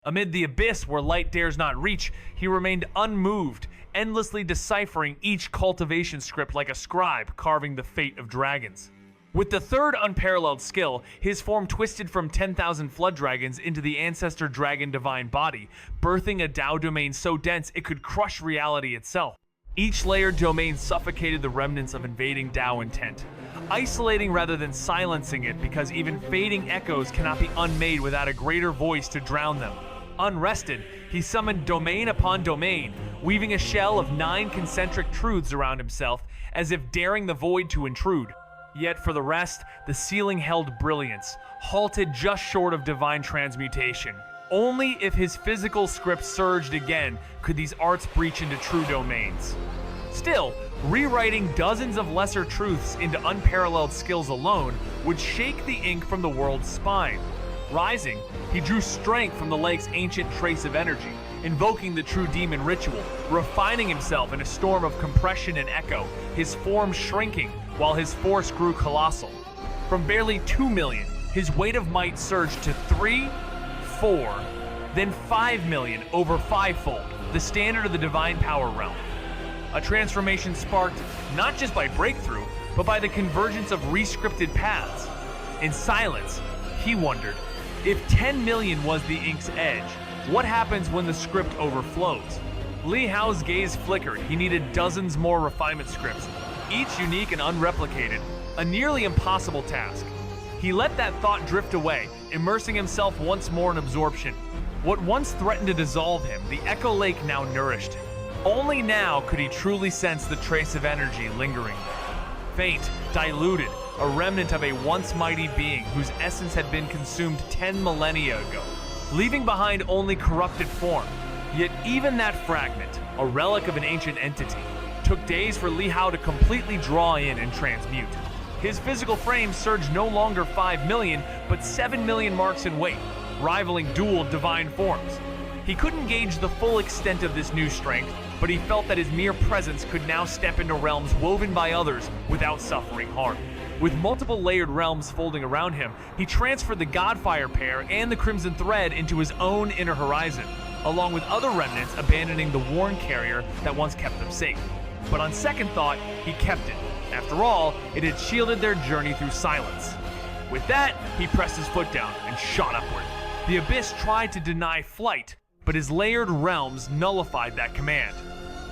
Amid the abyss where light dares not reach, he remained unmoved, endlessly deciphering each cultivation script like a scribe carving the fate of dragons. With the third unparalleled skill, his form twisted from 10,000 flood dragons into the ancestor dragon divine body, birthing a Dao domain so dense it could crush reality itself. Each layered domain suffocated the remnants of invading Dao intent, isolating rather than silencing it, because even fading echoes cannot be unmade without a greater voice to drown them. Unrested, he summoned domain upon domain, weaving a shell of 9 concentric truths around himself, as if daring the void to intrude. Yet for the rest, the ceiling held brilliance, halted just short of divine transmutation. Only if his physical script surged again could these arts breach into true domains. Still, rewriting dozens of lesser truths into unparalleled skills alone would shake the ink from the world's spine. Rising, he drew strength from the lake's ancient trace of energy, invoking the true demon ritual, refining himself in a storm of compression and echo, his form shrinking while his force grew colossal. From barely 2 million, his weight of might surged to 3, 4, then 5 million over 5-fold, the standard of the divine power realm. A transformation sparked not just by breakthrough, but by the convergence of rescripted paths. In silence, he wondered, if 10 million was the ink's edge, what happens when the script overflows? Li Hao's gaze flickered. He needed dozens more refinement scripts, each unique and unreplicated, a nearly impossible task. He let that thought drift away, immersing himself once more in absorption. What once threatened to dissolve him, the Echo Lake now nourished him. Only now could he truly sense the trace of energy lingering there. Faint, diluted, a remnant of a once mighty being whose essence had been consumed 10 millennia ago, leaving behind only corrupted form. Yet even that fragment, a relic of an ancient entity, took days for Li Hao to completely draw in and transmute. His physical frame surged no longer 5 million, but 7 million marks in weight, rivaling dual divine forms. He couldn't gauge the full extent of this new strength, but he felt that his mere presence could now step into realms woven by others without suffering harm. With multiple layered realms folding around him, he transferred the Godfire pair and the Crimson Thread into his own inner horizon, along with other remnants abandoning the Warn carrier that once kept them safe. But on second thought, he kept it. After all, it had shielded their journey through silence. With that, he pressed his foot down and shot upward. The Abyss tried to deny flight, but his layered realms nullified that command.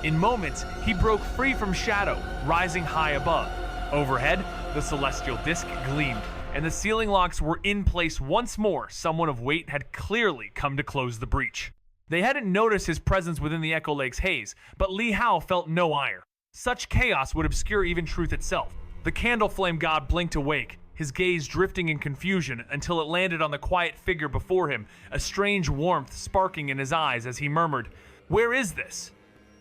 In moments, he broke free from shadow, rising high above. Overhead, the celestial disk gleamed, and the ceiling locks were in place once more. Someone of weight had clearly come to close the breach. They hadn't noticed his presence within the Echo Lake's haze, but Li Hao felt no ire. Such chaos would obscure even truth itself. The candle flame god blinked awake, his gaze drifting in confusion until it landed on the quiet figure before him, a strange warmth sparking in his eyes as he murmured, "Where is this?"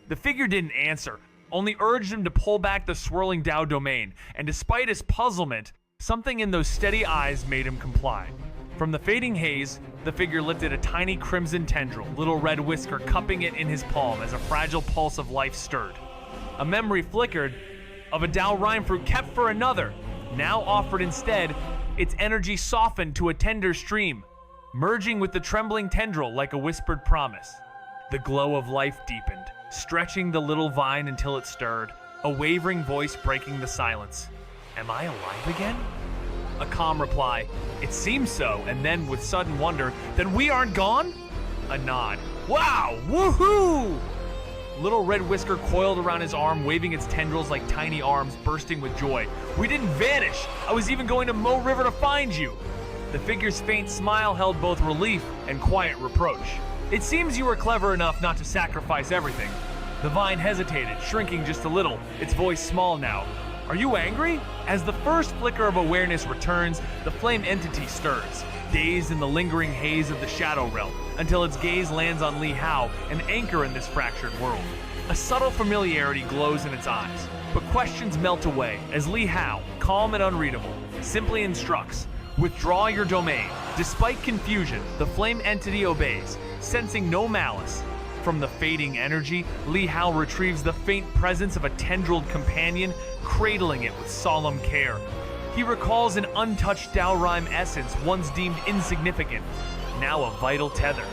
The figure didn't answer, only urged him to pull back the swirling Dao domain, and despite his puzzlement, something in those steady eyes made him comply. From the fading haze, the figure lifted a tiny crimson tendril, little red whisker cupping it in his palm as a fragile pulse of life stirred. A memory flickered of a Dao Rhyme fruit kept for another, now offered instead. Its energy softened to a tender stream, merging with the trembling tendril like a whispered promise. The glow of life deepened, stretching the little vine until it stirred, a wavering voice breaking the silence. "Am I alive again?" A calm reply, "It seems so," and then with sudden wonder, "Then we aren't gone?" A nod. "Wow! Woohoo!" Little red whisker coiled around his arm, waving its tendrils like tiny arms bursting with joy. "We didn't vanish! I was even going to Mo River to find you!" The figure's faint smile held both relief and quiet reproach. "It seems you were clever enough not to sacrifice everything." The vine hesitated, shrinking just a little, its voice small now. "Are you angry?" As the first flicker of awareness returns, the flame entity stirs, dazed in the lingering haze of the shadow realm, until its gaze lands on Li Hao, an anchor in this fractured world. A subtle familiarity glows in its eyes, but questions melt away as Li Hao, calm and unreadable, simply instructs, "Withdraw your domain." Despite confusion, the flame entity obeys, sensing no malice. From the fading energy, Li Hao retrieves the faint presence of a tendrilled companion, cradling it with solemn care. He recalls an untouched Dao Rhyme essence once deemed insignificant, now a vital tether.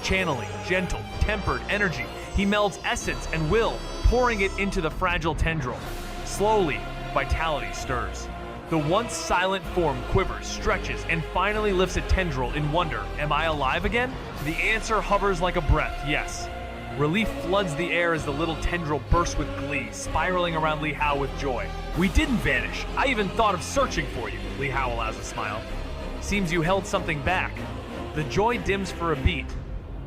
Channeling gentle, tempered energy, he melds essence and will, pouring it into the fragile tendril. Slowly, vitality stirs. The once silent form quivers, stretches, and finally lifts a tendril in wonder. Am I alive again? The answer hovers like a breath, yes. Relief floods the air as the little tendril bursts with glee, spiraling around Li Hao with joy. We didn't vanish. I even thought of searching for you, Li Hao allows a smile. Seems you held something back. The joy dims for a beat.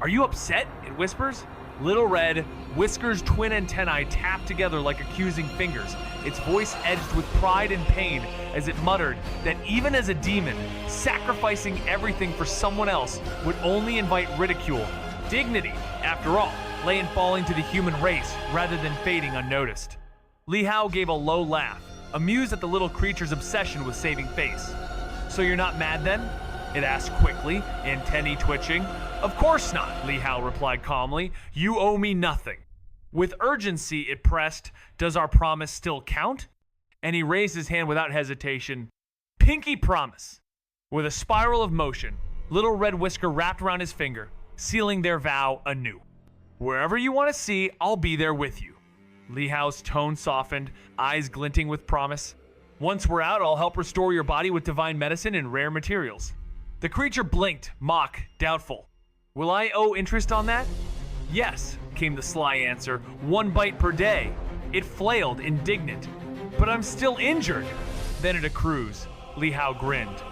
Are you upset? It whispers. Little Red, Whisker's twin antennae tap together like accusing fingers, its voice edged with pride and pain as it muttered that even as a demon, sacrificing everything for someone else would only invite ridicule. Dignity, after all, lay in falling to the human race rather than fading unnoticed. Li Hao gave a low laugh, amused at the little creature's obsession with saving face. So you're not mad then? It asked quickly, antennae twitching. Of course not, Li Hao replied calmly. You owe me nothing. With urgency, it pressed, does our promise still count? And he raised his hand without hesitation. Pinky promise. With a spiral of motion, Little Red Whisker wrapped around his finger, sealing their vow anew. Wherever you want to see, I'll be there with you. Li Hao's tone softened, eyes glinting with promise. Once we're out, I'll help restore your body with divine medicine and rare materials. The creature blinked, mock, doubtful. Will I owe interest on that? Yes, came the sly answer, 1 bite per day. It flailed, indignant. But I'm still injured. Then it accrues. Li Hao grinned.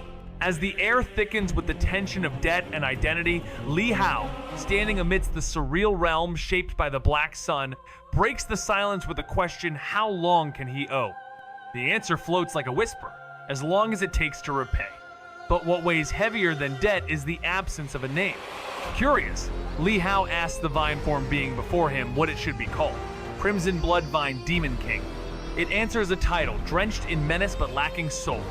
As the air thickens with the tension of debt and identity, Li Hao, standing amidst the surreal realm shaped by the black sun, breaks the silence with a question, how long can he owe? The answer floats like a whisper, as long as it takes to repay. But what weighs heavier than debt is the absence of a name. Curious, Li Hao asked the vine form being before him what it should be called. Crimson Blood Vine Demon King. It answers a title, drenched in menace but lacking soul.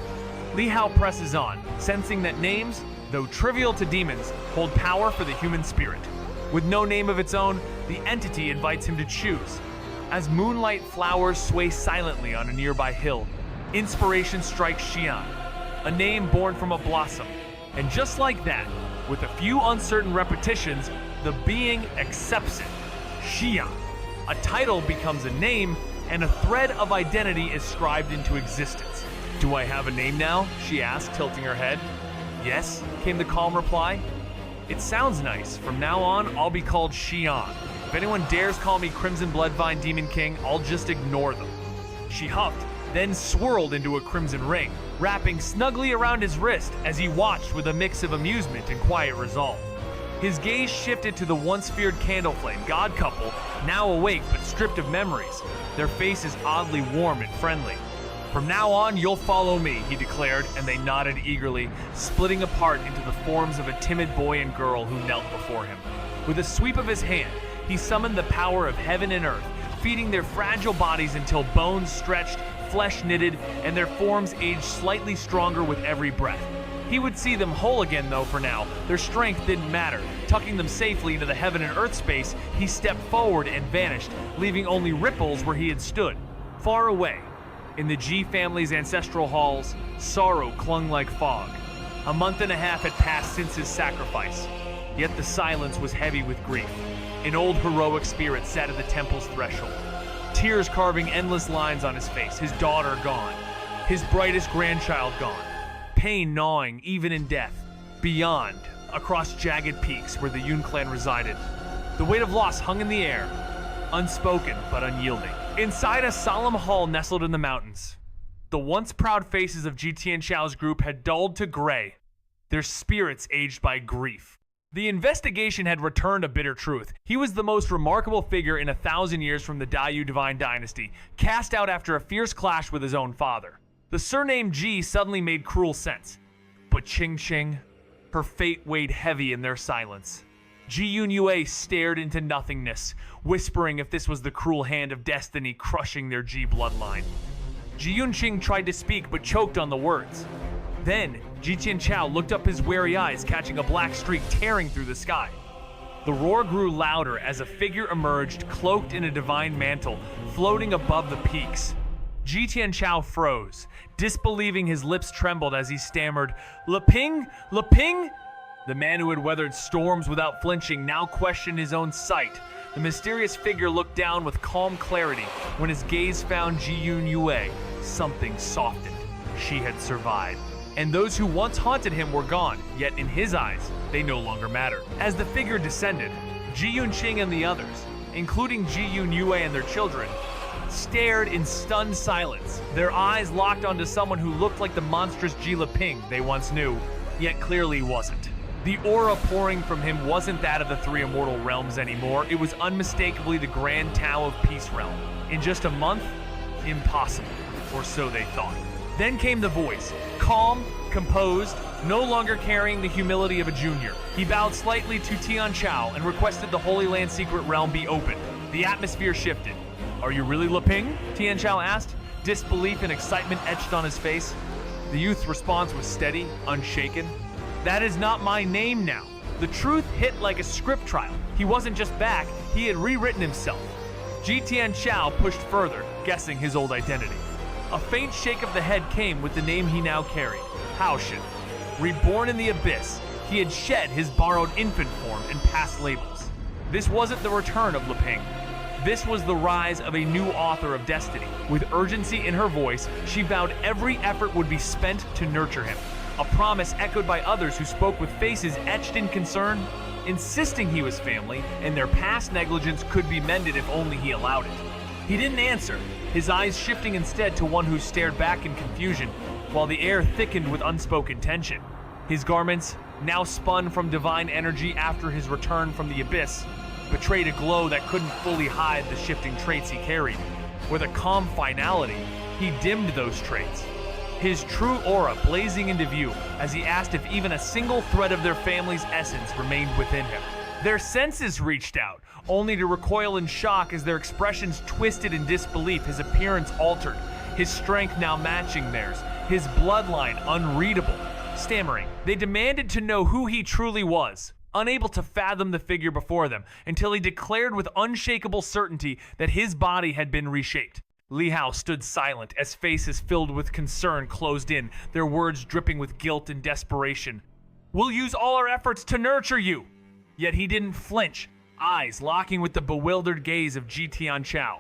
Li Hao presses on, sensing that names, though trivial to demons, hold power for the human spirit. With no name of its own, the entity invites him to choose. As moonlight flowers sway silently on a nearby hill, inspiration strikes Xian, a name born from a blossom. And just like that, with a few uncertain repetitions, the being accepts it. Xian. A title becomes a name, and a thread of identity is scribed into existence. Do I have a name now? She asked, tilting her head. Yes, came the calm reply. It sounds nice. From now on, I'll be called Xian. If anyone dares call me Crimson Bloodvine Demon King, I'll just ignore them. She huffed, then swirled into a crimson ring, wrapping snugly around his wrist as he watched with a mix of amusement and quiet resolve. His gaze shifted to the once feared Candleflame god couple, now awake but stripped of memories, their faces oddly warm and friendly. From now on, you'll follow me, he declared, and they nodded eagerly, splitting apart into the forms of a timid boy and girl who knelt before him. With a sweep of his hand, he summoned the power of heaven and earth, feeding their fragile bodies until bones stretched, flesh knitted, and their forms aged slightly stronger with every breath. He would see them whole again, though, for now. Their strength didn't matter. Tucking them safely into the heaven and earth space, he stepped forward and vanished, leaving only ripples where he had stood. Far away, in the G family's ancestral halls, sorrow clung like fog. A month and a half had passed since his sacrifice, yet the silence was heavy with grief. An old heroic spirit sat at the temple's threshold, tears carving endless lines on his face, his daughter gone, his brightest grandchild gone, pain gnawing even in death. Beyond, across jagged peaks where the Yun clan resided, the weight of loss hung in the air, unspoken but unyielding. Inside a solemn hall nestled in the mountains, the once proud faces of Xianxia's group had dulled to gray, their spirits aged by grief. The investigation had returned a bitter truth. He was the most remarkable figure in 1,000 years from the Dayu Divine Dynasty, cast out after a fierce clash with his own father. The surname Ji suddenly made cruel sense. But Qing, her fate weighed heavy in their silence. Ji Yue stared into nothingness, whispering if this was the cruel hand of destiny crushing their Ji bloodline. Ji Yunqing tried to speak but choked on the words. Then, Ji Qianqiao looked up his wary eyes, catching a black streak tearing through the sky. The roar grew louder as a figure emerged, cloaked in a divine mantle, floating above the peaks. Ji Qianqiao froze, disbelieving. His lips trembled as he stammered, "Leping? Leping?" The man who had weathered storms without flinching now questioned his own sight. The mysterious figure looked down with calm clarity. When his gaze found Ji-yoon Yue, something softened. She had survived. And those who once haunted him were gone, yet in his eyes, they no longer mattered. As the figure descended, Ji-yoon Ching and the others, including Ji-yoon Yue and their children, stared in stunned silence, their eyes locked onto someone who looked like the monstrous Ji Leping they once knew, yet clearly wasn't. The aura pouring from him wasn't that of the three immortal realms anymore. It was unmistakably the Grand Tao of Peace Realm. In just a month? Impossible. Or so they thought. Then came the voice, calm, composed, no longer carrying the humility of a junior. He bowed slightly to Tian Chao and requested the Holy Land Secret Realm be opened. The atmosphere shifted. "Are you really Leping?" Tian Chao asked, disbelief and excitement etched on his face. The youth's response was steady, unshaken. "That is not my name now." The truth hit like a script trial. He wasn't just back, he had rewritten himself. Ji Tian Chao pushed further, guessing his old identity. A faint shake of the head came with the name he now carried, Haoshin. Reborn in the abyss, he had shed his borrowed infant form and past labels. This wasn't the return of Leping. This was the rise of a new author of destiny. With urgency in her voice, she vowed every effort would be spent to nurture him. A promise echoed by others who spoke with faces etched in concern, insisting he was family and their past negligence could be mended if only he allowed it. He didn't answer, his eyes shifting instead to one who stared back in confusion, while the air thickened with unspoken tension. His garments, now spun from divine energy after his return from the abyss, betrayed a glow that couldn't fully hide the shifting traits he carried. With a calm finality, he dimmed those traits, his true aura blazing into view as he asked if even a single thread of their family's essence remained within him. Their senses reached out, only to recoil in shock as their expressions twisted in disbelief. His appearance altered, his strength now matching theirs, his bloodline unreadable. Stammering, they demanded to know who he truly was, unable to fathom the figure before them, until he declared with unshakable certainty that his body had been reshaped. Li Hao stood silent as faces filled with concern closed in, their words dripping with guilt and desperation. "We'll use all our efforts to nurture you!" Yet he didn't flinch, eyes locking with the bewildered gaze of Ji Tian Chao.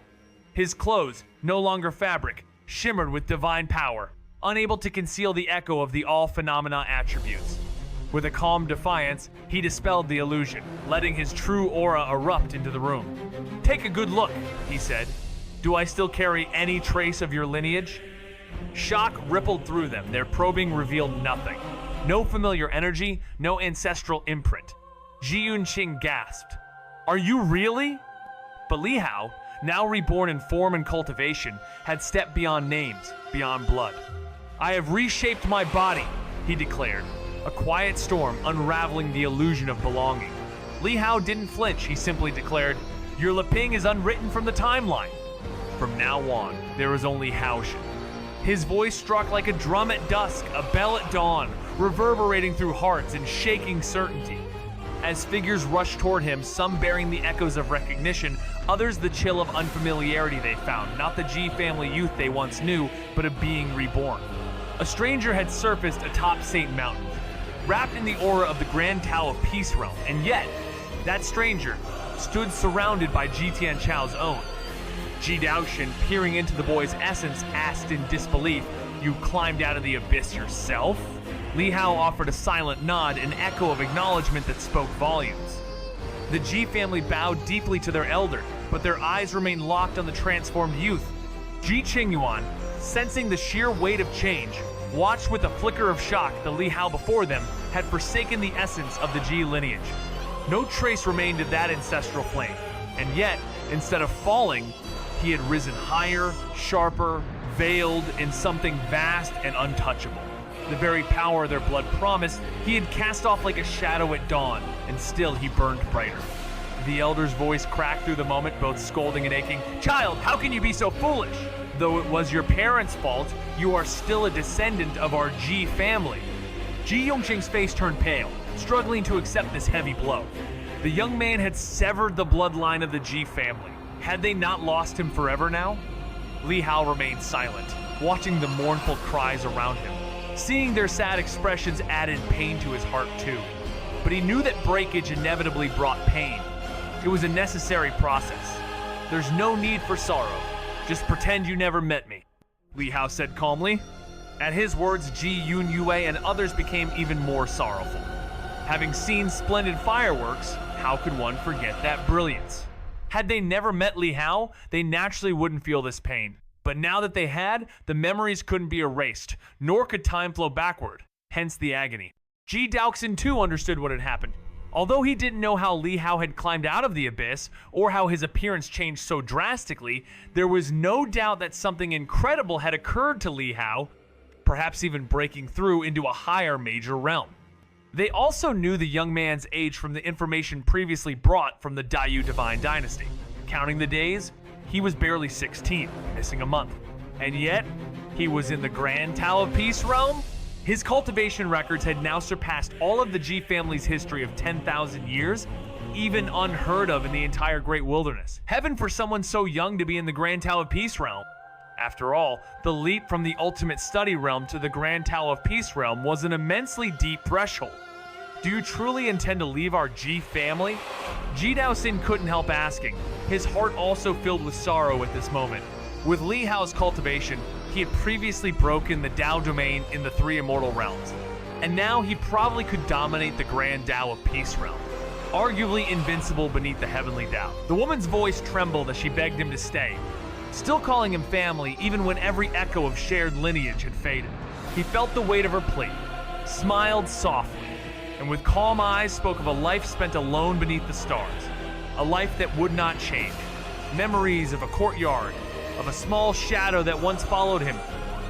His clothes, no longer fabric, shimmered with divine power, unable to conceal the echo of the all-phenomena attributes. With a calm defiance, he dispelled the illusion, letting his true aura erupt into the room. "Take a good look," he said. "Do I still carry any trace of your lineage?" Shock rippled through them, their probing revealed nothing. No familiar energy, no ancestral imprint. Ji-yoon Ching gasped. "Are you really?" But Li Hao, now reborn in form and cultivation, had stepped beyond names, beyond blood. "I have reshaped my body," he declared, a quiet storm unraveling the illusion of belonging. Li Hao didn't flinch, he simply declared, "Your Leping is unwritten from the timeline. From now on, there is only Haoshin." His voice struck like a drum at dusk, a bell at dawn, reverberating through hearts and shaking certainty. As figures rushed toward him, some bearing the echoes of recognition, others the chill of unfamiliarity they found, not the Ji family youth they once knew, but a being reborn. A stranger had surfaced atop Saint Mountain, wrapped in the aura of the Grand Tao of Peace Realm, and yet, that stranger stood surrounded by Ji Tian Chao's own. Ji Daoxin, peering into the boy's essence, asked in disbelief, "You climbed out of the abyss yourself?" Li Hao offered a silent nod, an echo of acknowledgement that spoke volumes. The Ji family bowed deeply to their elder, but their eyes remained locked on the transformed youth. Ji Qingyuan, sensing the sheer weight of change, watched with a flicker of shock the Li Hao before them had forsaken the essence of the Ji lineage. No trace remained of that ancestral flame, and yet, instead of falling, he had risen higher, sharper, veiled in something vast and untouchable. The very power their blood promised, he had cast off like a shadow at dawn, and still he burned brighter. The elder's voice cracked through the moment, both scolding and aching. "Child, how can you be so foolish? Though it was your parents' fault, you are still a descendant of our Ji family." Ji Yongqing's face turned pale, struggling to accept this heavy blow. The young man had severed the bloodline of the Ji family. Had they not lost him forever now? Li Hao remained silent, watching the mournful cries around him. Seeing their sad expressions added pain to his heart too. but he knew that breakage inevitably brought pain. It was a necessary process. There's no need for sorrow. Just pretend you never met me, Li Hao said calmly. At his words, Ji Yunyue and others became even more sorrowful. Having seen splendid fireworks, how could one forget that brilliance? Had they never met Li Hao, they naturally wouldn't feel this pain. But now that they had, the memories couldn't be erased, nor could time flow backward, hence the agony. Ji Daoxin too understood what had happened. Although he didn't know how Li Hao had climbed out of the abyss, or how his appearance changed so drastically, there was no doubt that something incredible had occurred to Li Hao, perhaps even breaking through into a higher major realm. They also knew the young man's age from the information previously brought from the Dayu Divine Dynasty. Counting the days, he was barely 16, missing a month. And yet, he was in the Grand Tao of Peace realm? His cultivation records had now surpassed all of the Ji family's history of 10,000 years, even unheard of in the entire Great Wilderness. Heaven for someone so young to be in the Grand Tao of Peace realm. After all, the leap from the Ultimate Study realm to the Grand Tao of Peace realm was an immensely deep threshold. Do you truly intend to leave our Ji family? Ji Daoxin couldn't help asking, his heart also filled with sorrow at this moment. With Li Hao's cultivation, he had previously broken the Dao domain in the three immortal realms, and now he probably could dominate the Grand Dao of Peace realm, arguably invincible beneath the heavenly Dao. The woman's voice trembled as she begged him to stay, still calling him family even when every echo of shared lineage had faded. He felt the weight of her plea, smiled softly, and with calm eyes spoke of a life spent alone beneath the stars, a life that would not change, memories of a courtyard, of a small shadow that once followed him,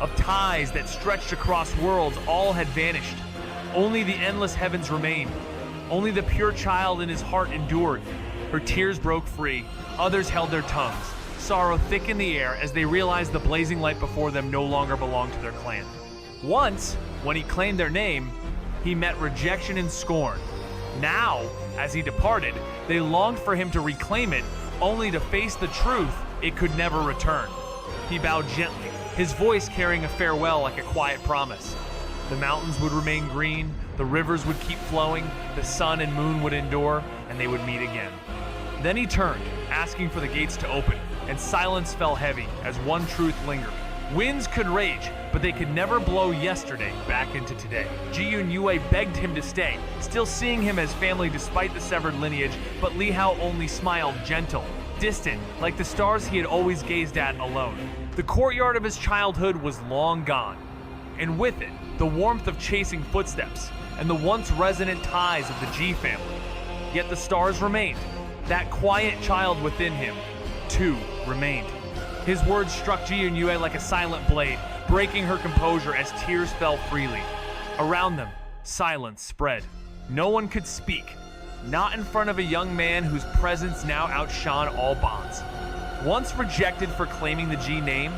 of ties that stretched across worlds. All had vanished. Only the endless heavens remained. Only the pure child in his heart endured. Her tears broke free. Others held their tongues. Sorrow thick in the air as they realized the blazing light before them no longer belonged to their clan. Once, when he claimed their name, he met rejection and scorn. Now, as he departed, they longed for him to reclaim it, only to face the truth it could never return. He bowed gently, his voice carrying a farewell like a quiet promise. The mountains would remain green, the rivers would keep flowing, the sun and moon would endure, and they would meet again. Then he turned, asking for the gates to open, and silence fell heavy as one truth lingered. Winds could rage, but they could never blow yesterday back into today. Ji Yunyue begged him to stay, still seeing him as family despite the severed lineage, but Li Hao only smiled gentle, distant, like the stars he had always gazed at alone. The courtyard of his childhood was long gone, and with it, the warmth of chasing footsteps, and the once resonant ties of the Ji family. Yet the stars remained. That quiet child within him, too, remained. His words struck Ji Yunyue like a silent blade, breaking her composure as tears fell freely. Around them, silence spread. No one could speak, not in front of a young man whose presence now outshone all bonds. Once rejected for claiming the Ji name,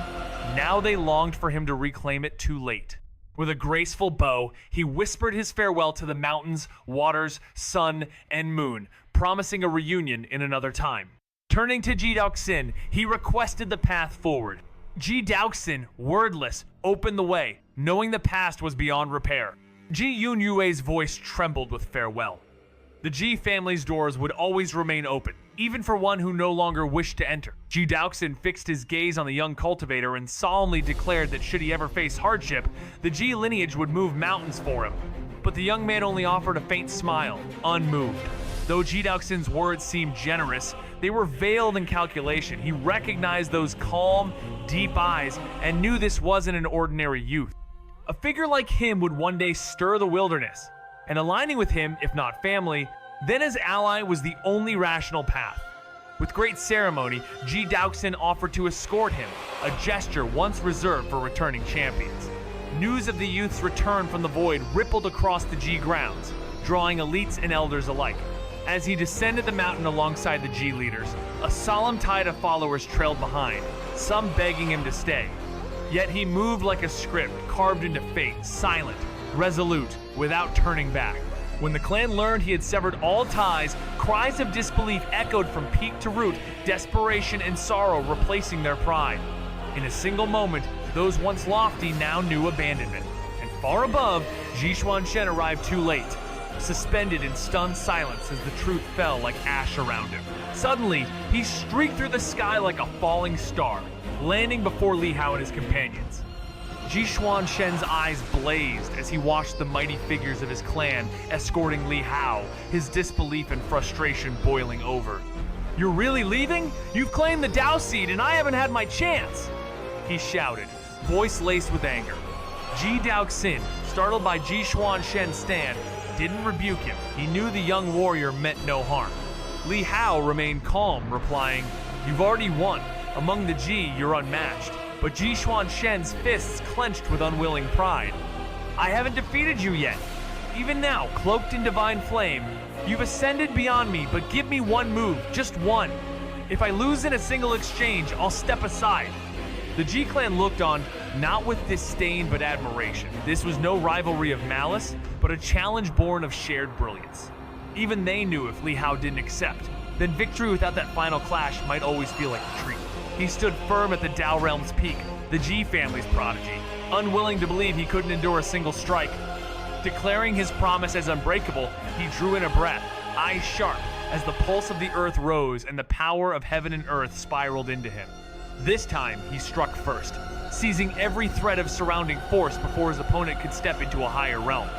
now they longed for him to reclaim it too late. With a graceful bow, he whispered his farewell to the mountains, waters, sun, and moon, promising a reunion in another time. Turning to Ji Daoxin, he requested the path forward. Ji Daoxin, wordless, opened the way, knowing the past was beyond repair. Ji Yunyue's voice trembled with farewell. The Ji family's doors would always remain open, even for one who no longer wished to enter. Ji Daoxin fixed his gaze on the young cultivator and solemnly declared that should he ever face hardship, the Ji lineage would move mountains for him. But the young man only offered a faint smile, unmoved. Though Ji Daoxin's words seemed generous, they were veiled in calculation. He recognized those calm, deep eyes and knew this wasn't an ordinary youth. A figure like him would one day stir the wilderness, and aligning with him, if not family, then his ally was the only rational path. With great ceremony, Ji Daoxin offered to escort him, a gesture once reserved for returning champions. News of the youth's return from the void rippled across the Ji grounds, drawing elites and elders alike. As he descended the mountain alongside the Ji leaders, a solemn tide of followers trailed behind, some begging him to stay. Yet he moved like a script carved into fate, silent, resolute, without turning back. When the clan learned he had severed all ties, cries of disbelief echoed from peak to root, desperation and sorrow replacing their pride. In a single moment, those once lofty now knew abandonment. And far above, Ji Xuanshen arrived too late. suspended in stunned silence as the truth fell like ash around him. Suddenly, he streaked through the sky like a falling star, landing before Li Hao and his companions. Ji Xuanshen's eyes blazed as he watched the mighty figures of his clan escorting Li Hao, his disbelief and frustration boiling over. "You're really leaving? You've claimed the Dao Seed and I haven't had my chance!" he shouted, voice laced with anger. Ji Daoxin, startled by Ji Xuanshen's stand, didn't rebuke him. He knew the young warrior meant no harm. Li Hao remained calm, replying, "You've already won. Among the Ji, you're unmatched." But Ji Xuanshen's fists clenched with unwilling pride. "I haven't defeated you yet. Even now, cloaked in divine flame, you've ascended beyond me, but give me one move, just one. If I lose in a single exchange, I'll step aside." The Ji clan looked on, not with disdain but admiration. This was no rivalry of malice, but a challenge born of shared brilliance. Even they knew if Li Hao didn't accept, then victory without that final clash might always feel like a treat. He stood firm at the Dao Realm's peak, the Ji family's prodigy, unwilling to believe he couldn't endure a single strike. Declaring his promise as unbreakable, he drew in a breath, eyes sharp, as the pulse of the earth rose and the power of heaven and earth spiraled into him. This time, he struck first, seizing every thread of surrounding force before his opponent could step into a higher realm.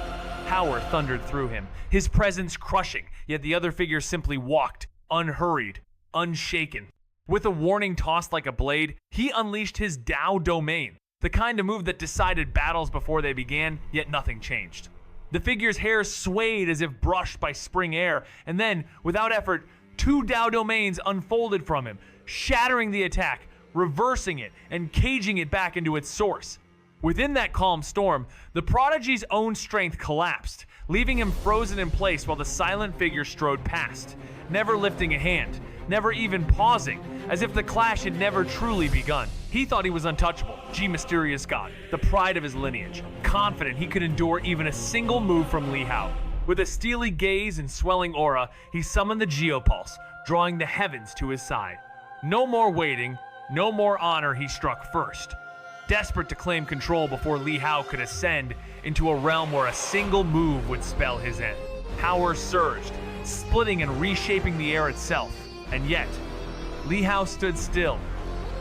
Power thundered through him, his presence crushing, yet the other figure simply walked, unhurried, unshaken. With a warning tossed like a blade, he unleashed his Dao domain, the kind of move that decided battles before they began, yet nothing changed. The figure's hair swayed as if brushed by spring air, and then, without effort, two Dao domains unfolded from him, shattering the attack, reversing it, and caging it back into its source. Within that calm storm, the prodigy's own strength collapsed, leaving him frozen in place while the silent figure strode past, never lifting a hand, never even pausing, as if the clash had never truly begun. He thought he was untouchable, Ji Mysterious God, the pride of his lineage, confident he could endure even a single move from Li Hao. With a steely gaze and swelling aura, he summoned the Geopulse, drawing the heavens to his side. No more waiting, no more honor, he struck first. Desperate to claim control before Li Hao could ascend into a realm where a single move would spell his end. Power surged, splitting and reshaping the air itself. And yet, Li Hao stood still.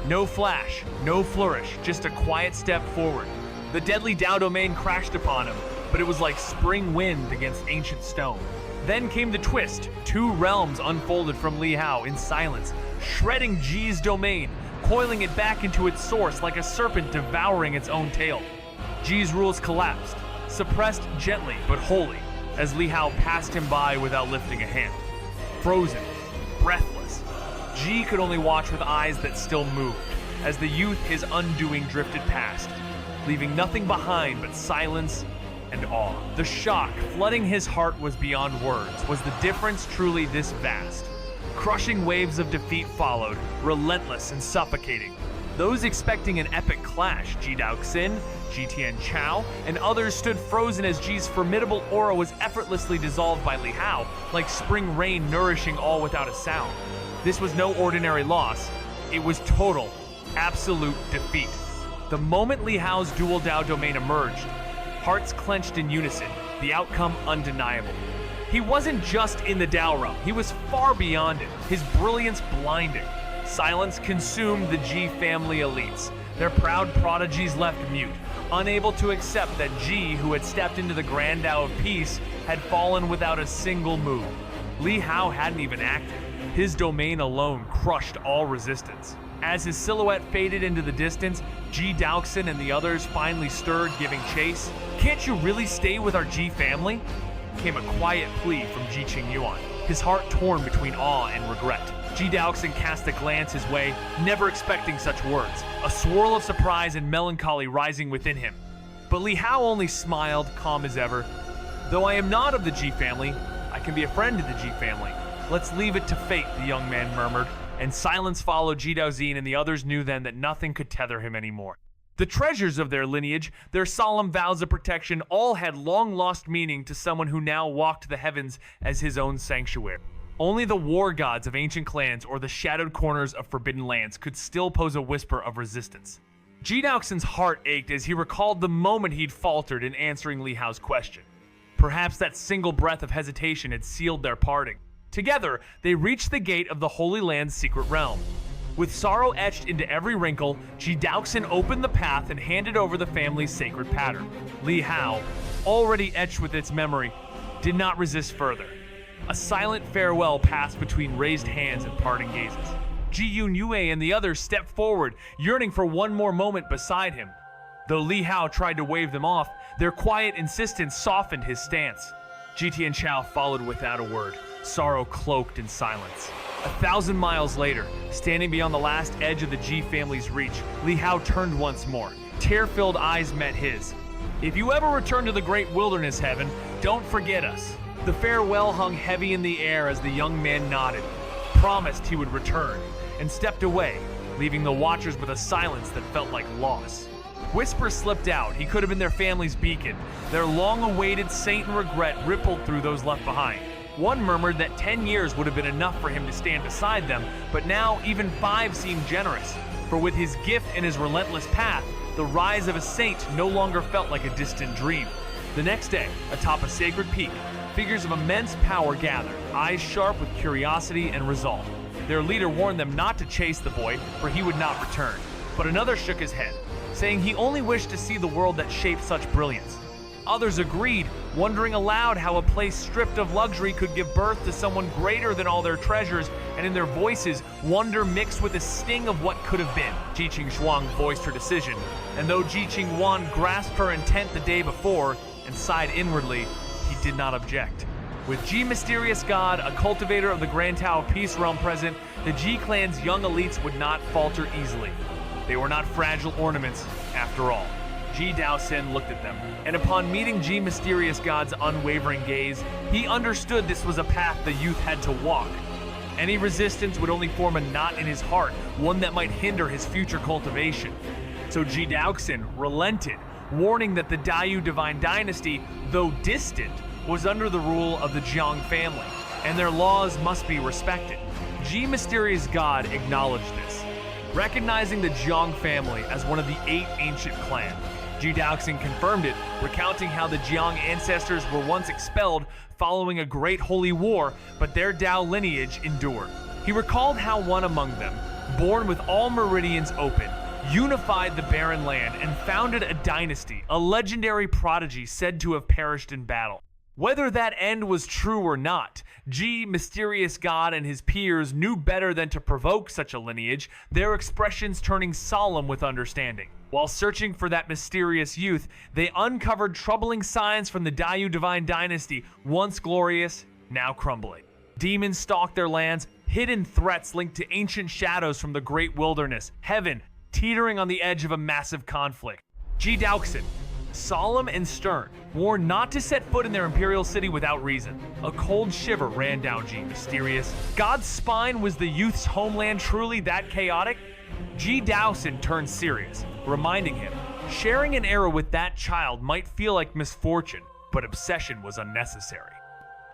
No flash, no flourish, just a quiet step forward. The deadly Dao domain crashed upon him, but it was like spring wind against ancient stone. Then came the twist. Two realms unfolded from Li Hao in silence, shredding Ji's domain, coiling it back into its source like a serpent devouring its own tail. Ji's rules collapsed, suppressed gently but wholly, as Li Hao passed him by without lifting a hand. Frozen, breathless, Ji could only watch with eyes that still moved, as the youth his undoing drifted past, leaving nothing behind but silence and awe. The shock flooding his heart was beyond words. Was the difference truly this vast? Crushing waves of defeat followed, relentless and suffocating. Those expecting an epic clash, Ji Daoxin, Ji Tianchao, and others stood frozen as Ji's formidable aura was effortlessly dissolved by Li Hao, like spring rain nourishing all without a sound. This was no ordinary loss. It was total, absolute defeat. The moment Li Hao's dual Dao domain emerged, hearts clenched in unison, the outcome undeniable. He wasn't just in the Dao realm, he was far beyond it, his brilliance blinding. Silence consumed the Ji family elites, their proud prodigies left mute, unable to accept that Ji, who had stepped into the grand Dao of peace, had fallen without a single move. Li Hao hadn't even acted. His domain alone crushed all resistance. As his silhouette faded into the distance, Ji Daoxin and the others finally stirred, giving chase. "Can't you really stay with our Ji family?" came a quiet plea from Ji Qingyuan, his heart torn between awe and regret. Ji Daoxin cast a glance his way, never expecting such words, a swirl of surprise and melancholy rising within him. But Li Hao only smiled, calm as ever. "Though I am not of the Ji family, I can be a friend to the Ji family. Let's leave it to fate," the young man murmured, and silence followed Ji Daoxin, and the others knew then that nothing could tether him anymore. The treasures of their lineage, their solemn vows of protection, all had long lost meaning to someone who now walked the heavens as his own sanctuary. Only the war gods of ancient clans or the shadowed corners of forbidden lands could still pose a whisper of resistance. Ji Daoxin's heart ached as he recalled the moment he'd faltered in answering Li Hao's question. Perhaps that single breath of hesitation had sealed their parting. Together, they reached the gate of the Holy Land's secret realm. With sorrow etched into every wrinkle, Ji Daoxin opened the path and handed over the family's sacred pattern. Li Hao, already etched with its memory, did not resist further. A silent farewell passed between raised hands and parting gazes. Ji Yue and the others stepped forward, yearning for one more moment beside him. Though Li Hao tried to wave them off, their quiet insistence softened his stance. Ji Tianchao followed without a word, sorrow cloaked in silence. 1,000 miles later, standing beyond the last edge of the Ji family's reach, Li Hao turned once more. Tear-filled eyes met his. "If you ever return to the great wilderness, Heaven, don't forget us." The farewell hung heavy in the air as the young man nodded, promised he would return, and stepped away, leaving the watchers with a silence that felt like loss. Whispers slipped out he could have been their family's beacon. Their long-awaited saint and regret rippled through those left behind. One murmured that 10 years would have been enough for him to stand beside them, but now even 5 seemed generous. For with his gift and his relentless path, the rise of a saint no longer felt like a distant dream. The next day, atop a sacred peak, figures of immense power gathered, eyes sharp with curiosity and resolve. Their leader warned them not to chase the boy, for he would not return. But another shook his head, saying he only wished to see the world that shaped such brilliance. Others agreed, wondering aloud how a place stripped of luxury could give birth to someone greater than all their treasures, and in their voices, wonder mixed with the sting of what could have been. Ji Qingxuang voiced her decision, and though Ji Qingwan grasped her intent the day before and sighed inwardly, he did not object. With Ji Mysterious God, a cultivator of the Grand Tao Peace Realm present, the Ji clan's young elites would not falter easily. They were not fragile ornaments, after all. Ji Daoxin looked at them, and upon meeting Ji Mysterious God's unwavering gaze, he understood this was a path the youth had to walk. Any resistance would only form a knot in his heart, one that might hinder his future cultivation. So Ji Daoxin relented, warning that the Dayu Divine Dynasty, though distant, was under the rule of the Jiang family, and their laws must be respected. Ji Mysterious God acknowledged this, recognizing the Jiang family as one of the 8 ancient clans. Ji Daoxin confirmed it, recounting how the Jiang ancestors were once expelled following a great holy war, but their Dao lineage endured. He recalled how one among them, born with all meridians open, unified the barren land and founded a dynasty, a legendary prodigy said to have perished in battle. Whether that end was true or not, Ji Mysterious God and his peers knew better than to provoke such a lineage, their expressions turning solemn with understanding. While searching for that mysterious youth, they uncovered troubling signs from the Dayu Divine Dynasty, once glorious, now crumbling. Demons stalked their lands, hidden threats linked to ancient shadows from the great wilderness, heaven teetering on the edge of a massive conflict. Ji Daoxin, solemn and stern, warned not to set foot in their imperial city without reason. A cold shiver ran down Ji Mysterious. God's spine, was the youth's homeland truly that chaotic? Ji Daoxin turned serious, reminding him, sharing an era with that child might feel like misfortune, but obsession was unnecessary.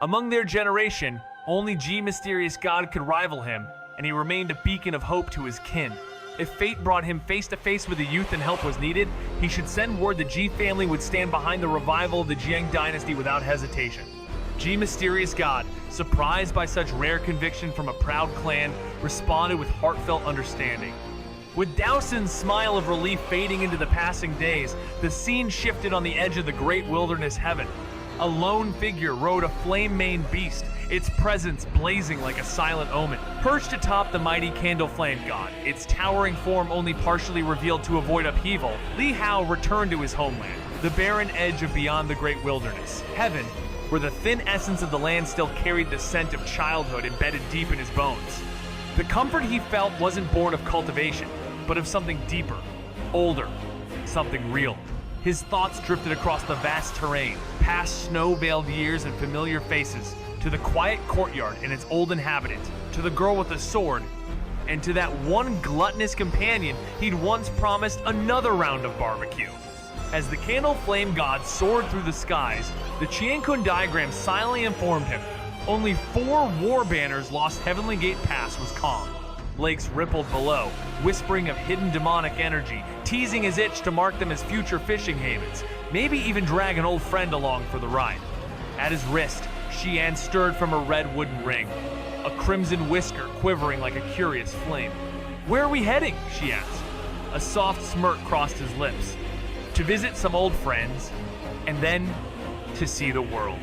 Among their generation, only Ji Mysterious God could rival him, and he remained a beacon of hope to his kin. If fate brought him face to face with the youth and help was needed, he should send word the Ji family would stand behind the revival of the Jiang dynasty without hesitation. Ji Mysterious God, surprised by such rare conviction from a proud clan, responded with heartfelt understanding. With Daoxin's smile of relief fading into the passing days, the scene shifted on the edge of the great wilderness heaven. A lone figure rode a flame-maned beast, its presence blazing like a silent omen. Perched atop the mighty candle flame god, its towering form only partially revealed to avoid upheaval, Li Hao returned to his homeland, the barren edge of beyond the great wilderness, heaven, where the thin essence of the land still carried the scent of childhood embedded deep in his bones. The comfort he felt wasn't born of cultivation, but of something deeper, older, something real. His thoughts drifted across the vast terrain, past snow-veiled years and familiar faces, to the quiet courtyard and its old inhabitant, to the girl with the sword, and to that one gluttonous companion he'd once promised another round of barbecue. As the candle flame god soared through the skies, the Qiankun diagram silently informed him only 4 war banners lost Heavenly Gate Pass was calm. Lakes rippled below, whispering of hidden demonic energy, teasing his itch to mark them as future fishing havens, maybe even drag an old friend along for the ride. At his wrist, Xian stirred from a red wooden ring, a crimson whisker quivering like a curious flame. "Where are we heading?" she asked. A soft smirk crossed his lips. "To visit some old friends, and then to see the world."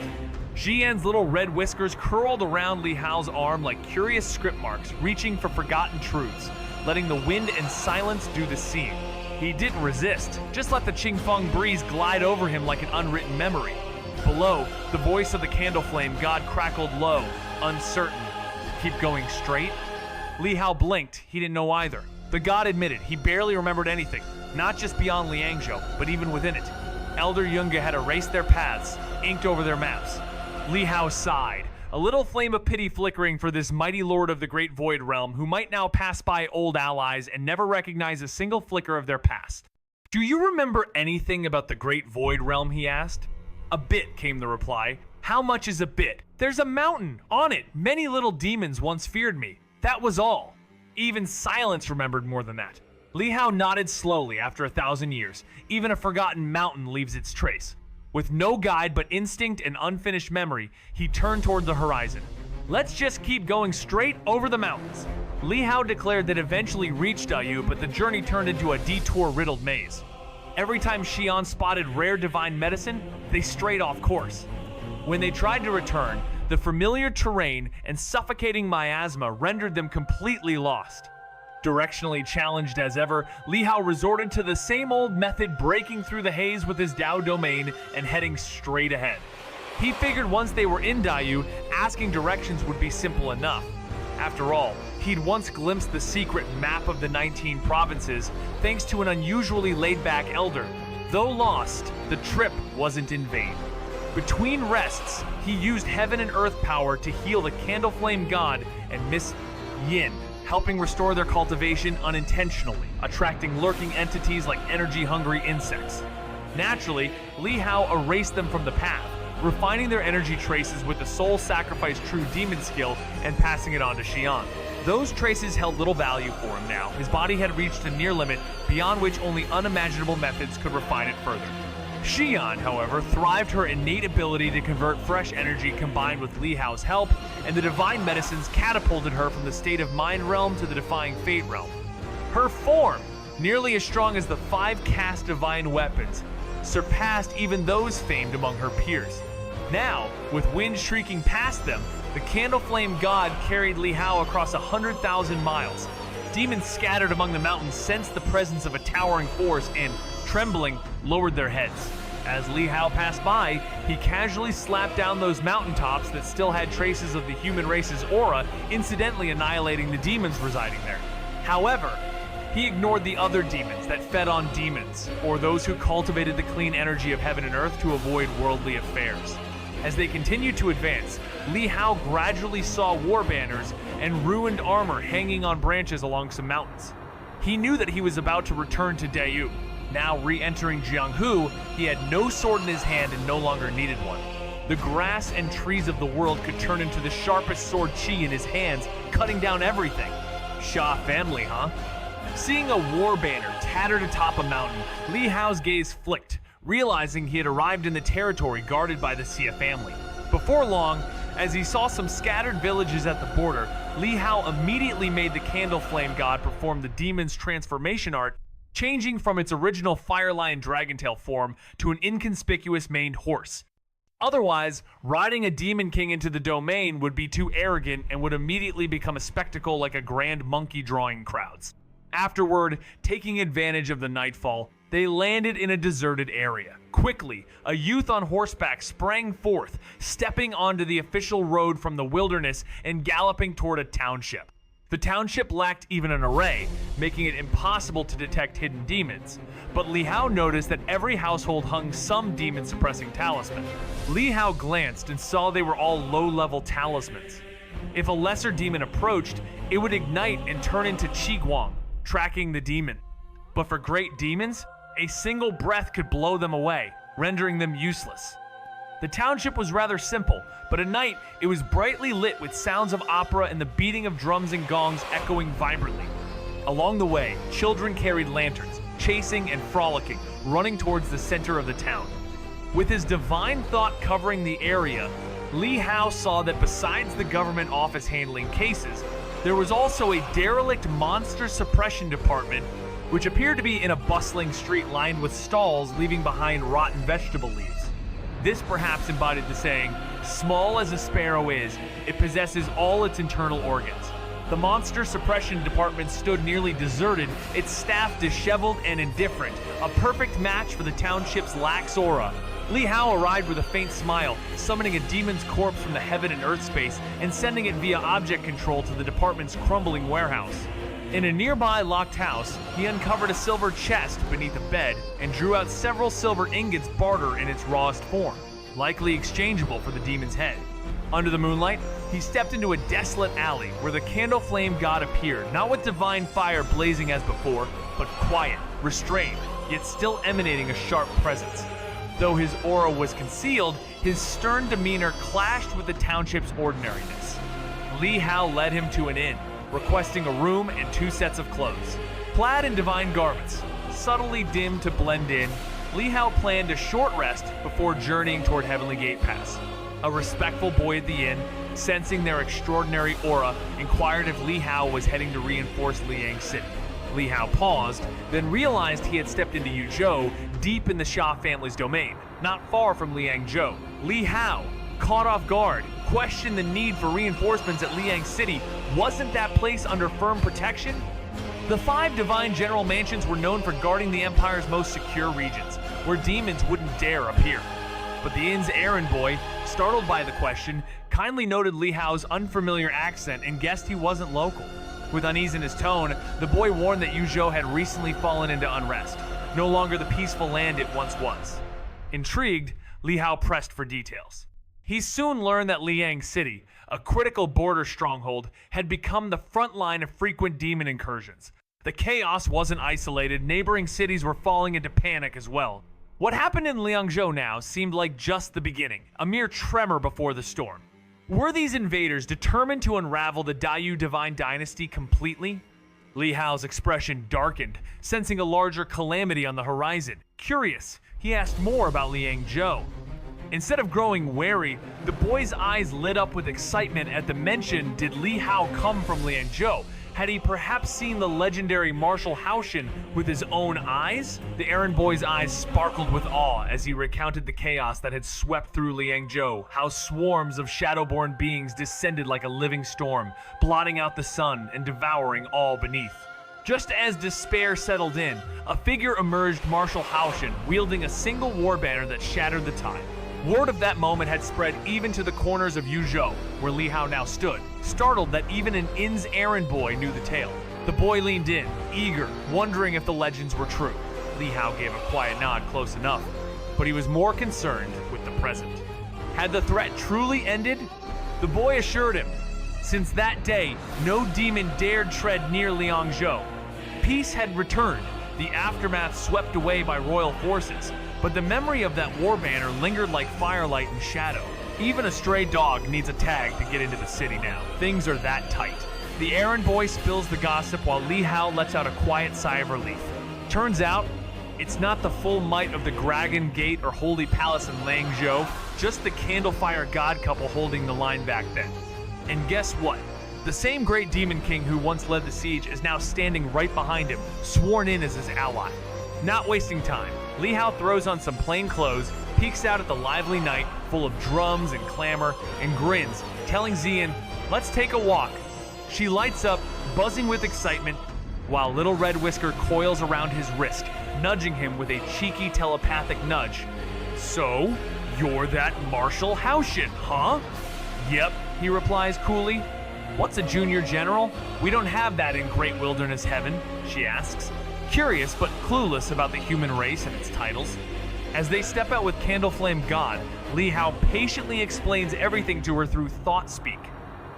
Xian's little red whiskers curled around Li Hao's arm like curious script marks, reaching for forgotten truths, letting the wind and silence do the seeing. He didn't resist, just let the Qingfeng breeze glide over him like an unwritten memory. Below, the voice of the candle flame god crackled low, uncertain. "Keep going straight?" Li Hao blinked. He didn't know either. The god admitted he barely remembered anything, not just beyond Liangzhou, but even within it. Elder Yunga had erased their paths, inked over their maps. Li Hao sighed, a little flame of pity flickering for this mighty lord of the Great Void Realm who might now pass by old allies and never recognize a single flicker of their past. "Do you remember anything about the Great Void Realm?" he asked. "A bit," came the reply. "How much is a bit?" "There's a mountain. On it, many little demons once feared me. That was all." Even silence remembered more than that. Li Hao nodded slowly. After 1,000 years, even a forgotten mountain leaves its trace. With no guide but instinct and unfinished memory, he turned toward the horizon. "Let's just keep going straight over the mountains." Li Hao declared that eventually reached Dayu, but the journey turned into a detour-riddled maze. Every time Xian spotted rare divine medicine, they strayed off course. When they tried to return, the familiar terrain and suffocating miasma rendered them completely lost. Directionally challenged as ever, Li Hao resorted to the same old method, breaking through the haze with his Dao domain and heading straight ahead. He figured once they were in Dayu, asking directions would be simple enough. After all, he'd once glimpsed the secret map of the 19 provinces thanks to an unusually laid-back elder. Though lost, the trip wasn't in vain. Between rests, he used heaven and earth power to heal the Candle Flame God and Miss Yin, helping restore their cultivation unintentionally, attracting lurking entities like energy-hungry insects. Naturally, Li Hao erased them from the path, refining their energy traces with the soul sacrifice true demon skill and passing it on to Xian. Those traces held little value for him now. His body had reached a near limit beyond which only unimaginable methods could refine it further. Xian, however, thrived her innate ability to convert fresh energy combined with Li Hao's help, and the divine medicines catapulted her from the state of mind realm to the defying fate realm. Her form, nearly as strong as the 5 cast divine weapons, surpassed even those famed among her peers. Now, with wind shrieking past them, the Candle Flame God carried Li Hao across 100,000 miles. Demons scattered among the mountains sensed the presence of a towering force and, trembling, lowered their heads. As Li Hao passed by, he casually slapped down those mountaintops that still had traces of the human race's aura, incidentally annihilating the demons residing there. However, he ignored the other demons that fed on demons, or those who cultivated the clean energy of heaven and earth to avoid worldly affairs. As they continued to advance, Li Hao gradually saw war banners and ruined armor hanging on branches along some mountains. He knew that he was about to return to Dayu. Now re-entering Jianghu, he had no sword in his hand and no longer needed one. The grass and trees of the world could turn into the sharpest sword qi in his hands, cutting down everything. Xia family, huh? Seeing a war banner tattered atop a mountain, Li Hao's gaze flicked, realizing he had arrived in the territory guarded by the Xia family. Before long, as he saw some scattered villages at the border, Li Hao immediately made the Candle Flame God perform the demon's transformation art, changing from its original Fire Lion Dragontail form to an inconspicuous maned horse. Otherwise, riding a Demon King into the domain would be too arrogant and would immediately become a spectacle like a grand monkey drawing crowds. Afterward, taking advantage of the nightfall, they landed in a deserted area. Quickly, a youth on horseback sprang forth, stepping onto the official road from the wilderness and galloping toward a township. The township lacked even an array, making it impossible to detect hidden demons. But Li Hao noticed that every household hung some demon-suppressing talisman. Li Hao glanced and saw they were all low-level talismans. If a lesser demon approached, it would ignite and turn into Qiguang, tracking the demon. But for great demons, a single breath could blow them away, rendering them useless. The township was rather simple, but at night it was brightly lit with sounds of opera and the beating of drums and gongs echoing vibrantly. Along the way, children carried lanterns, chasing and frolicking, running towards the center of the town. With his divine thought covering the area, Li Hao saw that besides the government office handling cases, there was also a derelict monster suppression department, which appeared to be in a bustling street lined with stalls leaving behind rotten vegetable leaves. This perhaps embodied the saying, "Small as a sparrow is, it possesses all its internal organs." The monster suppression department stood nearly deserted, its staff disheveled and indifferent, a perfect match for the township's lax aura. Li Hao arrived with a faint smile, summoning a demon's corpse from the heaven and earth space and sending it via object control to the department's crumbling warehouse. In a nearby locked house, he uncovered a silver chest beneath a bed and drew out several silver ingots barter in its rawest form, likely exchangeable for the demon's head. Under the moonlight, he stepped into a desolate alley where the candle flame god appeared, not with divine fire blazing as before, but quiet, restrained, yet still emanating a sharp presence. Though his aura was concealed, his stern demeanor clashed with the township's ordinariness. Li Hao led him to an inn, requesting a room and 2 sets of clothes. Clad in divine garments, subtly dimmed to blend in, Li Hao planned a short rest before journeying toward Heavenly Gate Pass. A respectful boy at the inn, sensing their extraordinary aura, inquired if Li Hao was heading to reinforce Liang City. Li Hao paused, then realized he had stepped into Yuzhou, deep in the Xia family's domain, not far from Liangzhou. Li Hao, caught off guard, questioned the need for reinforcements at Liang City. Wasn't that place under firm protection? The 5 divine general mansions were known for guarding the Empire's most secure regions, where demons wouldn't dare appear. But the inn's errand boy, startled by the question, kindly noted Li Hao's unfamiliar accent and guessed he wasn't local. With unease in his tone, the boy warned that Yuzhou had recently fallen into unrest, no longer the peaceful land it once was. Intrigued, Li Hao pressed for details. He soon learned that Liang City, a critical border stronghold, had become the front line of frequent demon incursions. The chaos wasn't isolated, neighboring cities were falling into panic as well. What happened in Liangzhou now seemed like just the beginning, a mere tremor before the storm. Were these invaders determined to unravel the Dayu divine dynasty completely? Li Hao's expression darkened, sensing a larger calamity on the horizon. Curious, he asked more about Liangzhou. Instead of growing wary, the boy's eyes lit up with excitement at the mention. Did Li Hao come from Liangzhou? Had he perhaps seen the legendary Marshal Haoshin with his own eyes? The errand boy's eyes sparkled with awe as he recounted the chaos that had swept through Liangzhou, how swarms of shadowborn beings descended like a living storm, blotting out the sun and devouring all beneath. Just as despair settled in, a figure emerged, Marshal Haoshin, wielding a single war banner that shattered the tide. Word of that moment had spread even to the corners of Yuzhou, where Li Hao now stood, startled that even an inn's errand boy knew the tale. The boy leaned in, eager, wondering if the legends were true. Li Hao gave a quiet nod, close enough, but he was more concerned with the present. Had the threat truly ended? The boy assured him. Since that day, no demon dared tread near Liangzhou. Peace had returned, the aftermath swept away by royal forces, but the memory of that war banner lingered like firelight and shadow. Even a stray dog needs a tag to get into the city now. Things are that tight. The errand boy spills the gossip while Li Hao lets out a quiet sigh of relief. Turns out, it's not the full might of the Dragon Gate or Holy Palace in Liangzhou, just the Candlefire God couple holding the line back then. And guess what? The same great demon king who once led the siege is now standing right behind him, sworn in as his ally. Not wasting time, Li Hao throws on some plain clothes, peeks out at the lively night full of drums and clamor, and grins, telling Xian, "Let's take a walk." She lights up, buzzing with excitement, while Little Red Whisker coils around his wrist, nudging him with a cheeky telepathic nudge. "So, you're that Marshal Haoshin, huh?" "Yep," he replies coolly. "What's a junior general? We don't have that in Great Wilderness Heaven," she asks, curious but clueless about the human race and its titles. As they step out with Candleflame God, Li Hao patiently explains everything to her through thought speak.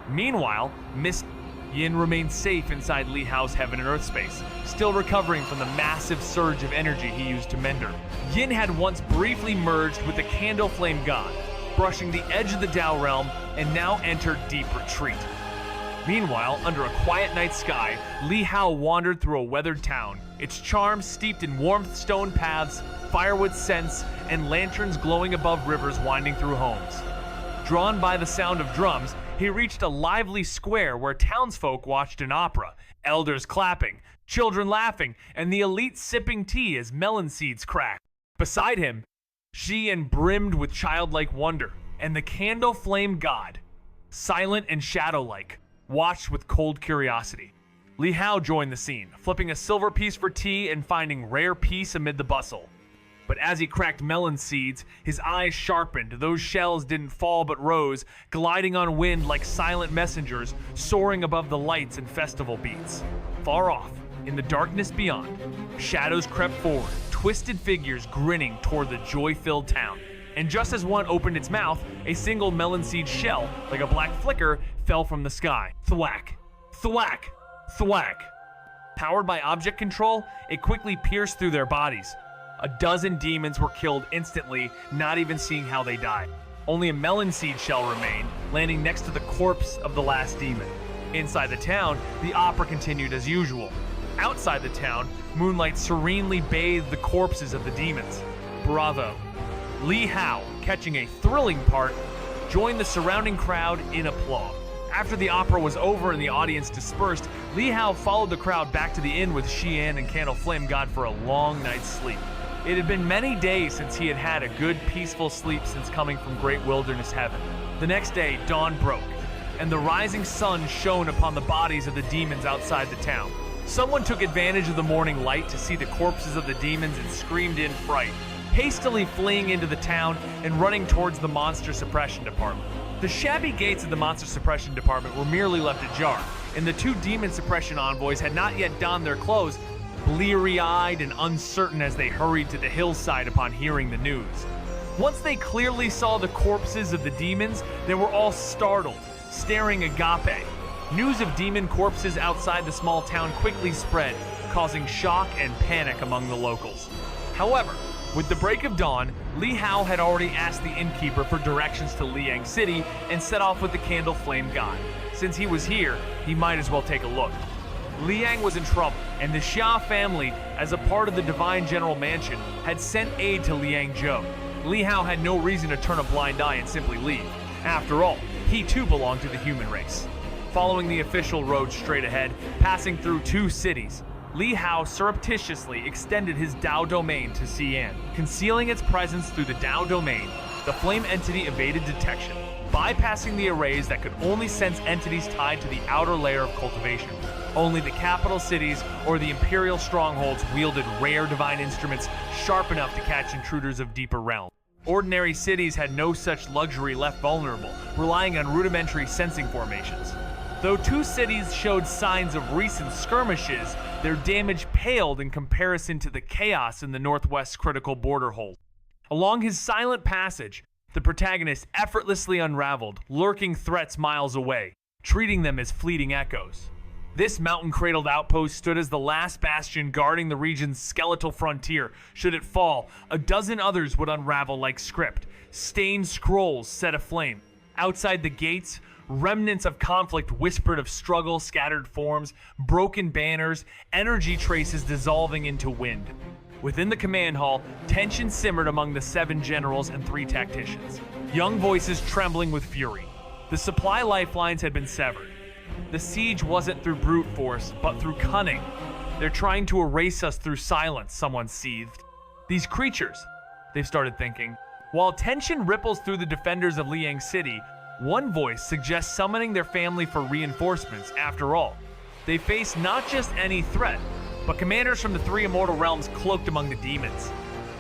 Meanwhile, Miss Yin remains safe inside Li Hao's heaven and earth space, still recovering from the massive surge of energy he used to mend her. Yin had once briefly merged with the Candleflame God, brushing the edge of the Dao realm, and now entered deep retreat. Meanwhile, under a quiet night sky, Li Hao wandered through a weathered town, its charm steeped in warmth stone paths, firewood scents, and lanterns glowing above rivers winding through homes. Drawn by the sound of drums, he reached a lively square where townsfolk watched an opera, elders clapping, children laughing, and the elite sipping tea as melon seeds cracked. Beside him, Xian brimmed with childlike wonder, and the candle flame god, silent and shadow-like, watched with cold curiosity. Li Hao joined the scene, flipping a silver piece for tea and finding rare peace amid the bustle. But as he cracked melon seeds, his eyes sharpened. Those shells didn't fall but rose, gliding on wind like silent messengers, soaring above the lights and festival beats. Far off, in the darkness beyond, shadows crept forward, twisted figures grinning toward the joy-filled town. And just as one opened its mouth, a single melon seed shell, like a black flicker, fell from the sky. Thwack, thwack, thwack. Powered by object control, it quickly pierced through their bodies. A dozen demons were killed instantly, not even seeing how they died. Only a melon seed shell remained, landing next to the corpse of the last demon. Inside the town, the opera continued as usual. Outside the town, moonlight serenely bathed the corpses of the demons. Bravo. Li Hao, catching a thrilling part, joined the surrounding crowd in applause. After the opera was over and the audience dispersed, Li Hao followed the crowd back to the inn with Xian and Candle Flame God for a long night's sleep. It had been many days since he had had a good, peaceful sleep since coming from great wilderness heaven. The next day, dawn broke, and the rising sun shone upon the bodies of the demons outside the town. Someone took advantage of the morning light to see the corpses of the demons and screamed in fright, hastily fleeing into the town and running towards the monster suppression department. The shabby gates of the monster suppression department were merely left ajar, and the two demon suppression envoys had not yet donned their clothes, bleary-eyed and uncertain as they hurried to the hillside upon hearing the news. Once they clearly saw the corpses of the demons, they were all startled, staring agape. News of demon corpses outside the small town quickly spread, causing shock and panic among the locals. However, with the break of dawn, Li Hao had already asked the innkeeper for directions to Liang City and set off with the Candle Flame God. Since he was here, he might as well take a look. Liang was in trouble, and the Xia family, as a part of the Divine General Mansion, had sent aid to Liang Zhou. Li Hao had no reason to turn a blind eye and simply leave. After all, he too belonged to the human race. Following the official road straight ahead, passing through two cities, Li Hao surreptitiously extended his Dao domain to Xian. Concealing its presence through the Dao domain, the flame entity evaded detection, bypassing the arrays that could only sense entities tied to the outer layer of cultivation. Only the capital cities or the imperial strongholds wielded rare divine instruments sharp enough to catch intruders of deeper realms. Ordinary cities had no such luxury, left vulnerable, relying on rudimentary sensing formations. Though two cities showed signs of recent skirmishes, their damage paled in comparison to the chaos in the northwest's critical border hold. Along his silent passage, the protagonist effortlessly unraveled, lurking threats miles away, treating them as fleeting echoes. This mountain-cradled outpost stood as the last bastion guarding the region's skeletal frontier. Should it fall, a dozen others would unravel like script, stained scrolls set aflame. Outside the gates, remnants of conflict whispered of struggle, scattered forms, broken banners, energy traces dissolving into wind. Within the command hall, tension simmered among the 7 generals and 3 tacticians, young voices trembling with fury. The supply lifelines had been severed. The siege wasn't through brute force, but through cunning. They're trying to erase us through silence, someone seethed. These creatures, they've started thinking. While tension ripples through the defenders of Liang City, one voice suggests summoning their family for reinforcements. After all, they face not just any threat, but commanders from the 3 immortal realms cloaked among the demons.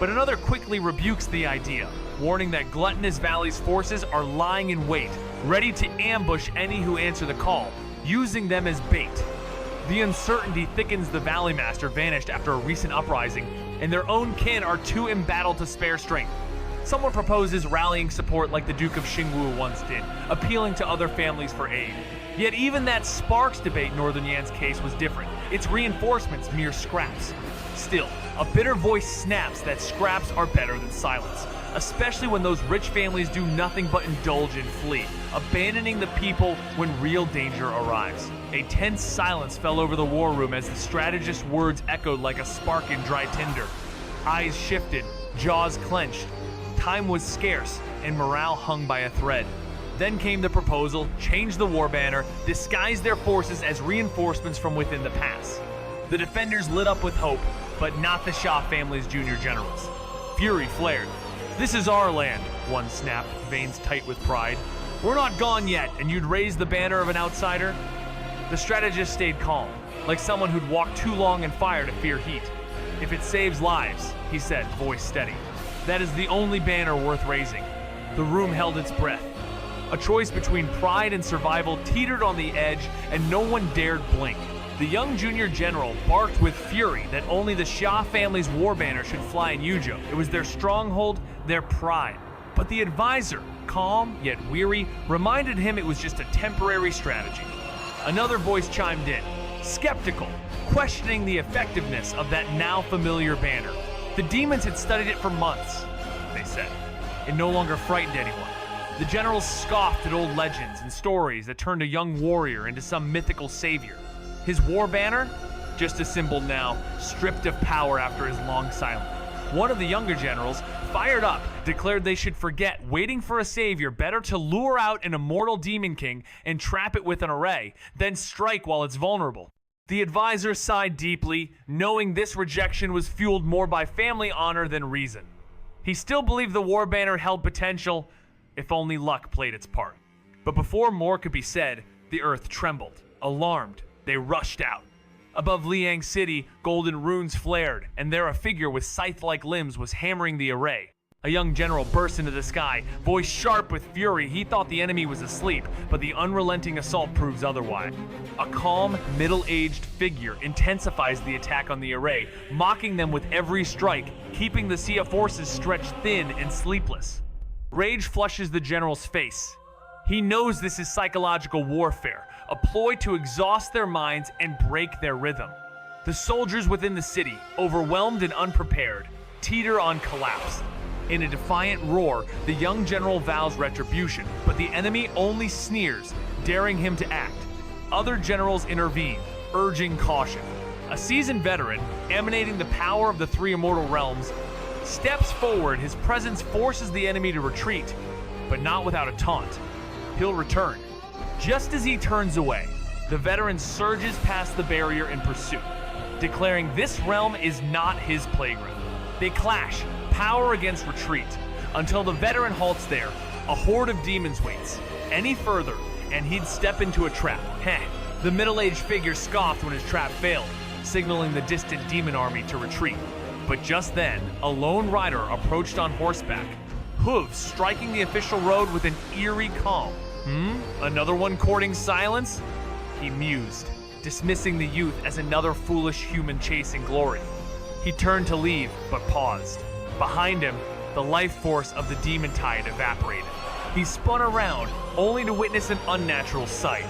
But another quickly rebukes the idea, warning that Gluttonous Valley's forces are lying in wait, ready to ambush any who answer the call, using them as bait. The uncertainty thickens. The Valley Master vanished after a recent uprising, and their own kin are too embattled to spare strength. Someone proposes rallying support like the Duke of Xingwu once did, appealing to other families for aid. Yet even that Sparks debate in Northern Yan's case was different. its reinforcements mere scraps. Still, a bitter voice snaps that scraps are better than silence, especially when those rich families do nothing but indulge and flee, abandoning the people when real danger arrives. A tense silence fell over the war room as the strategist's words echoed like a spark in dry tinder. Eyes shifted, jaws clenched. Time was scarce, and morale hung by a thread. Then came the proposal, change the war banner, disguise their forces as reinforcements from within the pass. The defenders lit up with hope, but not the Xia family's junior generals. Fury flared. "This is our land," one snapped, veins tight with pride. "We're not gone yet, and you'd raise the banner of an outsider?" The strategist stayed calm, like someone who'd walked too long in fire to fear heat. "If it saves lives," he said, voice steady, "that is the only banner worth raising." The room held its breath. A choice between pride and survival teetered on the edge, and no one dared blink. The young junior general barked with fury that only the Xia family's war banner should fly in Yuzhou. It was their stronghold, their pride. But the advisor, calm yet weary, reminded him it was just a temporary strategy. Another voice chimed in, skeptical, questioning the effectiveness of that now familiar banner. The demons had studied it for months, they said. It no longer frightened anyone. The generals scoffed at old legends and stories that turned a young warrior into some mythical savior. His war banner? Just a symbol now, stripped of power after his long silence. One of the younger generals, fired up, declared they should forget waiting for a savior, better to lure out an immortal demon king and trap it with an array, than strike while it's vulnerable. The advisor sighed deeply, knowing this rejection was fueled more by family honor than reason. He still believed the war banner held potential, if only luck played its part. But before more could be said, the earth trembled. Alarmed, they rushed out. Above Liang City, golden runes flared, and there a figure with scythe-like limbs was hammering the array. A young general burst into the sky, voice sharp with fury. He thought the enemy was asleep, but the unrelenting assault proves otherwise. A calm, middle-aged figure intensifies the attack on the array, mocking them with every strike, keeping the Xia forces stretched thin and sleepless. Rage flushes the general's face. He knows this is psychological warfare, a ploy to exhaust their minds and break their rhythm. The soldiers within the city, overwhelmed and unprepared, teeter on collapse. In a defiant roar, the young general vows retribution, but the enemy only sneers, daring him to act. Other generals intervene, urging caution. A seasoned veteran, emanating the power of the three immortal realms, steps forward. His presence forces the enemy to retreat, but not without a taunt. He'll return. Just as he turns away, the veteran surges past the barrier in pursuit, declaring this realm is not his playground. They clash, power against retreat, until the veteran halts there. A horde of demons waits. Any further, and he'd step into a trap. Heh. The middle-aged figure scoffed when his trap failed, signaling the distant demon army to retreat. But just then, a lone rider approached on horseback, hooves striking the official road with an eerie calm. Another one courting silence? He mused, dismissing the youth as another foolish human chasing glory. He turned to leave, but paused. Behind him, the life force of the demon tide evaporated. He spun around, only to witness an unnatural sight.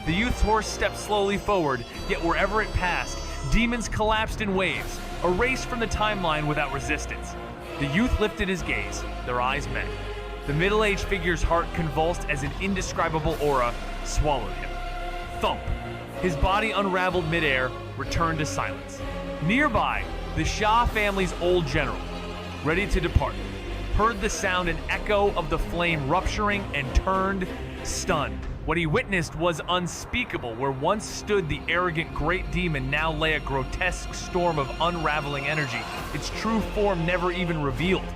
The youth's horse stepped slowly forward, yet wherever it passed, demons collapsed in waves, erased from the timeline without resistance. The youth lifted his gaze, their eyes met. The middle-aged figure's heart convulsed as an indescribable aura swallowed him. Thump! His body unraveled midair, returned to silence. Nearby, the Xia family's old general, ready to depart, heard the sound and echo of the flame rupturing and turned, stunned. What he witnessed was unspeakable. Where once stood the arrogant great demon, now lay a grotesque storm of unraveling energy, its true form never even revealed.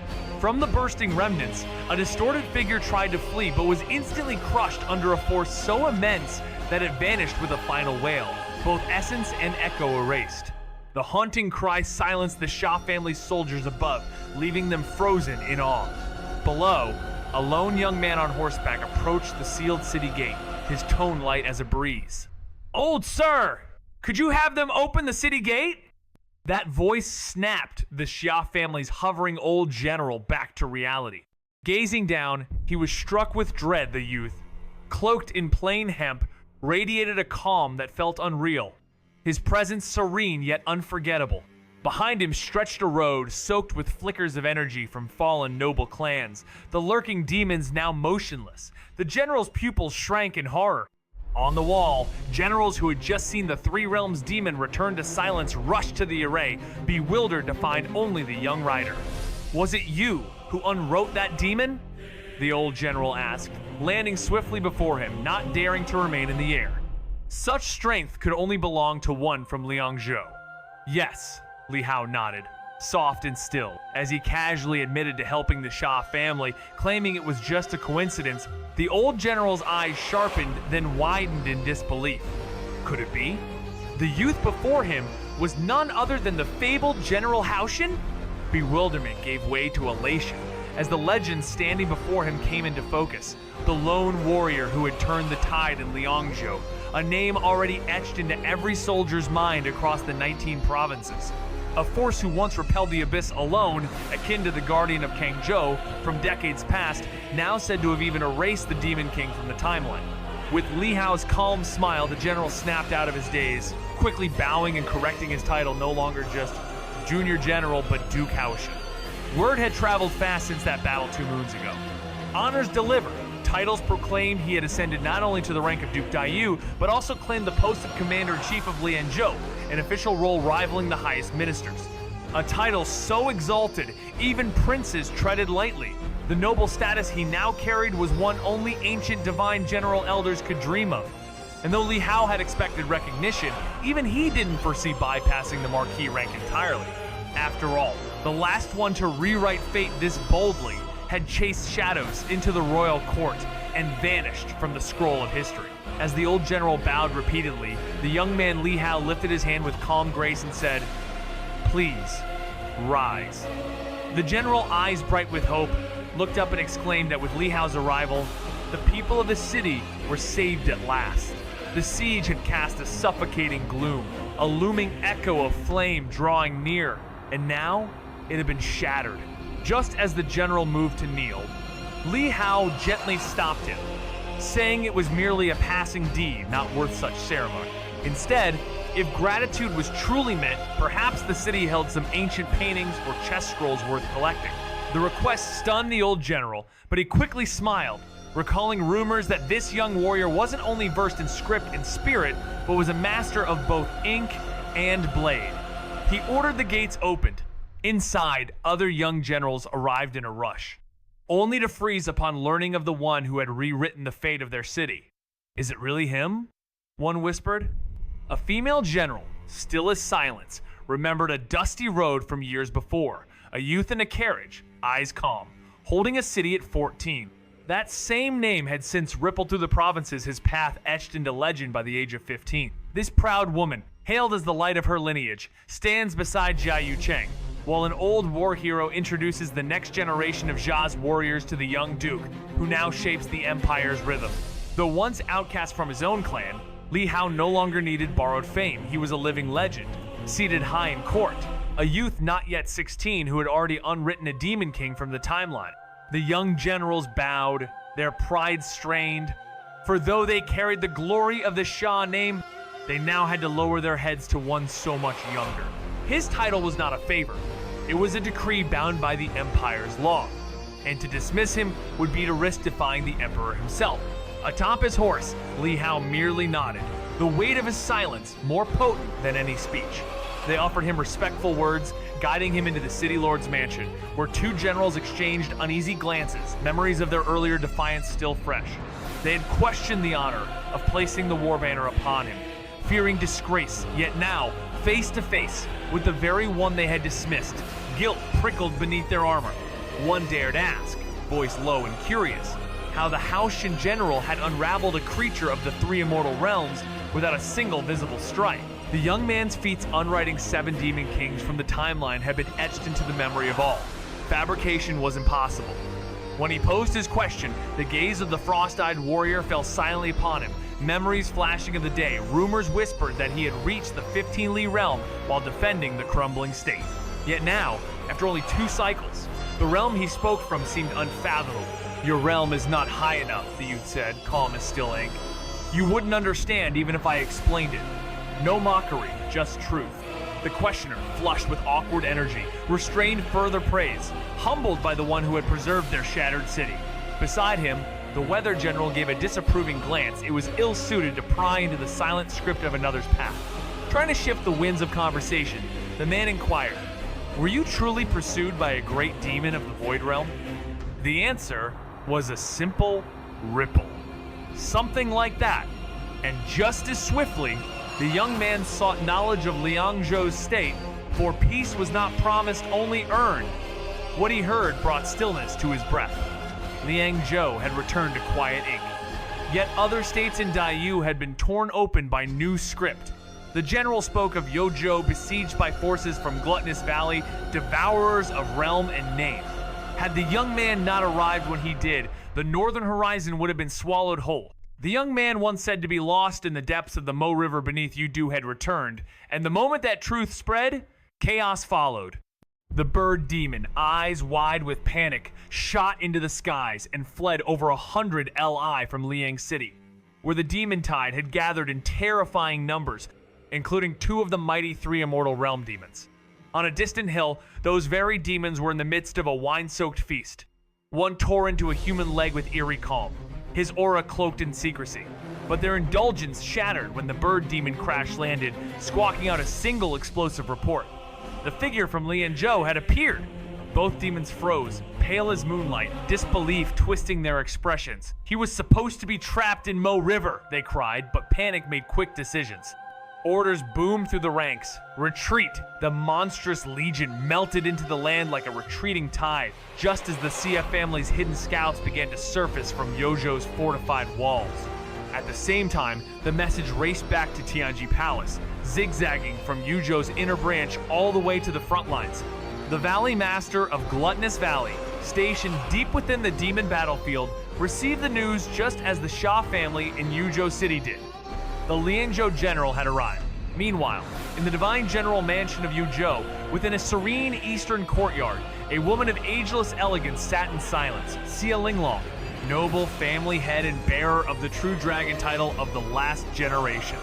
From the bursting remnants, a distorted figure tried to flee, but was instantly crushed under a force so immense that it vanished with a final wail, both essence and echo erased. The haunting cry silenced the Xia family's soldiers above, leaving them frozen in awe. Below, a lone young man on horseback approached the sealed city gate, his tone light as a breeze. "Old sir, could you have them open the city gate?" That voice snapped the Xia family's hovering old general back to reality. Gazing down, he was struck with dread. The youth, cloaked in plain hemp, radiated a calm that felt unreal. his presence serene yet unforgettable. Behind him stretched a road soaked with flickers of energy from fallen noble clans, the lurking demons now motionless. The general's pupils shrank in horror. On the wall, generals who had just seen the Three Realms demon return to silence rushed to the array, bewildered to find only the young rider. "Was it you who unwrote that demon?" the old general asked, landing swiftly before him, not daring to remain in the air. Such strength could only belong to one from Xianxia. "Yes," Li Hao nodded, soft and still, as he casually admitted to helping the Xia family, claiming it was just a coincidence. The old general's eyes sharpened, then widened in disbelief. Could it be? The youth before him was none other than the fabled General Haoshin? Bewilderment gave way to elation as the legend standing before him came into focus. The lone warrior who had turned the tide in Liangzhou, a name already etched into every soldier's mind across the 19 provinces. A force who once repelled the abyss alone, akin to the Guardian of Kangzhou from decades past, now said to have even erased the Demon King from the timeline. With Li Hao's calm smile, the general snapped out of his daze, quickly bowing and correcting his title, no longer just Junior General, but Duke Haoshin. Word had traveled fast since that battle 2 moons ago. Honors delivered. Titles proclaimed he had ascended not only to the rank of Duke Daiyu, but also claimed the post of Commander-in-Chief of Lianzhou, an official role rivaling the highest ministers. A title so exalted, even princes treaded lightly. The noble status he now carried was one only ancient divine general elders could dream of. And though Li Hao had expected recognition, even he didn't foresee bypassing the marquis rank entirely. After all, the last one to rewrite fate this boldly had chased shadows into the royal court and vanished from the scroll of history. As the old general bowed repeatedly, the young man Li Hao lifted his hand with calm grace and said, "Please, rise." The general, eyes bright with hope, looked up and exclaimed that with Li Hao's arrival, the people of the city were saved at last. The siege had cast a suffocating gloom, a looming echo of flame drawing near, and now it had been shattered. Just as the general moved to kneel, Li Hao gently stopped him, saying it was merely a passing deed, not worth such ceremony. Instead, if gratitude was truly meant, perhaps the city held some ancient paintings or chest scrolls worth collecting. The request stunned the old general, but he quickly smiled, recalling rumors that this young warrior wasn't only versed in script and spirit, but was a master of both ink and blade. He ordered the gates opened. Inside, other young generals arrived in a rush, only to freeze upon learning of the one who had rewritten the fate of their city. "Is it really him?" one whispered. A female general, still as silence, remembered a dusty road from years before, a youth in a carriage, eyes calm, holding a city at 14. That same name had since rippled through the provinces, his path etched into legend by the age of 15. This proud woman, hailed as the light of her lineage, stands beside Jia Yucheng, while an old war hero introduces the next generation of Xia's warriors to the young duke, who now shapes the empire's rhythm. Though once outcast from his own clan, Li Hao no longer needed borrowed fame. He was a living legend, seated high in court, a youth not yet 16 who had already unwritten a Demon King from the timeline. The young generals bowed, their pride strained, for though they carried the glory of the Xia name, they now had to lower their heads to one so much younger. His title was not a favor. It was a decree bound by the Empire's law, and to dismiss him would be to risk defying the Emperor himself. Atop his horse, Li Hao merely nodded, the weight of his silence more potent than any speech. They offered him respectful words, guiding him into the city lord's mansion, where 2 generals exchanged uneasy glances, memories of their earlier defiance still fresh. They had questioned the honor of placing the war banner upon him, fearing disgrace, yet now, face to face with the very one they had dismissed, guilt prickled beneath their armor. One dared ask, voice low and curious, how the Haoshin general had unraveled a creature of the 3 immortal realms without a single visible strike. The young man's feats unwriting 7 Demon Kings from the timeline had been etched into the memory of all. Fabrication was impossible. When he posed his question, the gaze of the frost-eyed warrior fell silently upon him, memories flashing of the day. Rumors whispered that he had reached the 15 Li realm while defending the crumbling state. Yet now, after only 2 cycles, the realm he spoke from seemed unfathomable. "Your realm is not high enough," the youth said, calm as still ink. "You wouldn't understand even if I explained it. No mockery, just truth. The questioner, flushed with awkward energy, restrained further praise, humbled by the one who had preserved their shattered city. Beside him, the weather general gave a disapproving glance. It was ill-suited to pry into the silent script of another's path. Trying to shift the winds of conversation, the man inquired, "Were you truly pursued by a great demon of the Void Realm?" The answer was a simple ripple. Something like that. And just as swiftly, the young man sought knowledge of Liang Zhou's state, for peace was not promised, only earned. What he heard brought stillness to his breath. Liang Zhou had returned to quiet ink. Yet other states in Daiyu had been torn open by new script. The general spoke of Yojo besieged by forces from Gluttonous Valley, devourers of realm and name. Had the young man not arrived when he did, the northern horizon would have been swallowed whole. The young man once said to be lost in the depths of the Mo River beneath Yudu had returned, and the moment that truth spread, chaos followed. The bird demon, eyes wide with panic, shot into the skies and fled over 100 li from Liang City, where the demon tide had gathered in terrifying numbers, including 2 of the mighty 3 immortal realm demons. On a distant hill, those very demons were in the midst of a wine-soaked feast. One tore into a human leg with eerie calm, his aura cloaked in secrecy. But their indulgence shattered when the bird demon crash-landed, squawking out a single explosive report. The figure from Lian Zhou had appeared. Both demons froze, pale as moonlight, disbelief twisting their expressions. He was supposed to be trapped in Mo River, they cried, but panic made quick decisions. Orders boomed through the ranks. Retreat! The monstrous legion melted into the land like a retreating tide, just as the Xia family's hidden scouts began to surface from Yojo's fortified walls. At the same time, the message raced back to Tianji Palace, zigzagging from Yujo's inner branch all the way to the front lines. The Valley Master of Gluttonous Valley, stationed deep within the demon battlefield, received the news just as the Xia family in Yujo City did. The Liangzhou general had arrived. Meanwhile, in the divine general mansion of Yuzhou, within a serene eastern courtyard, a woman of ageless elegance sat in silence, Xia Linglong, noble family head and bearer of the true dragon title of the last generation.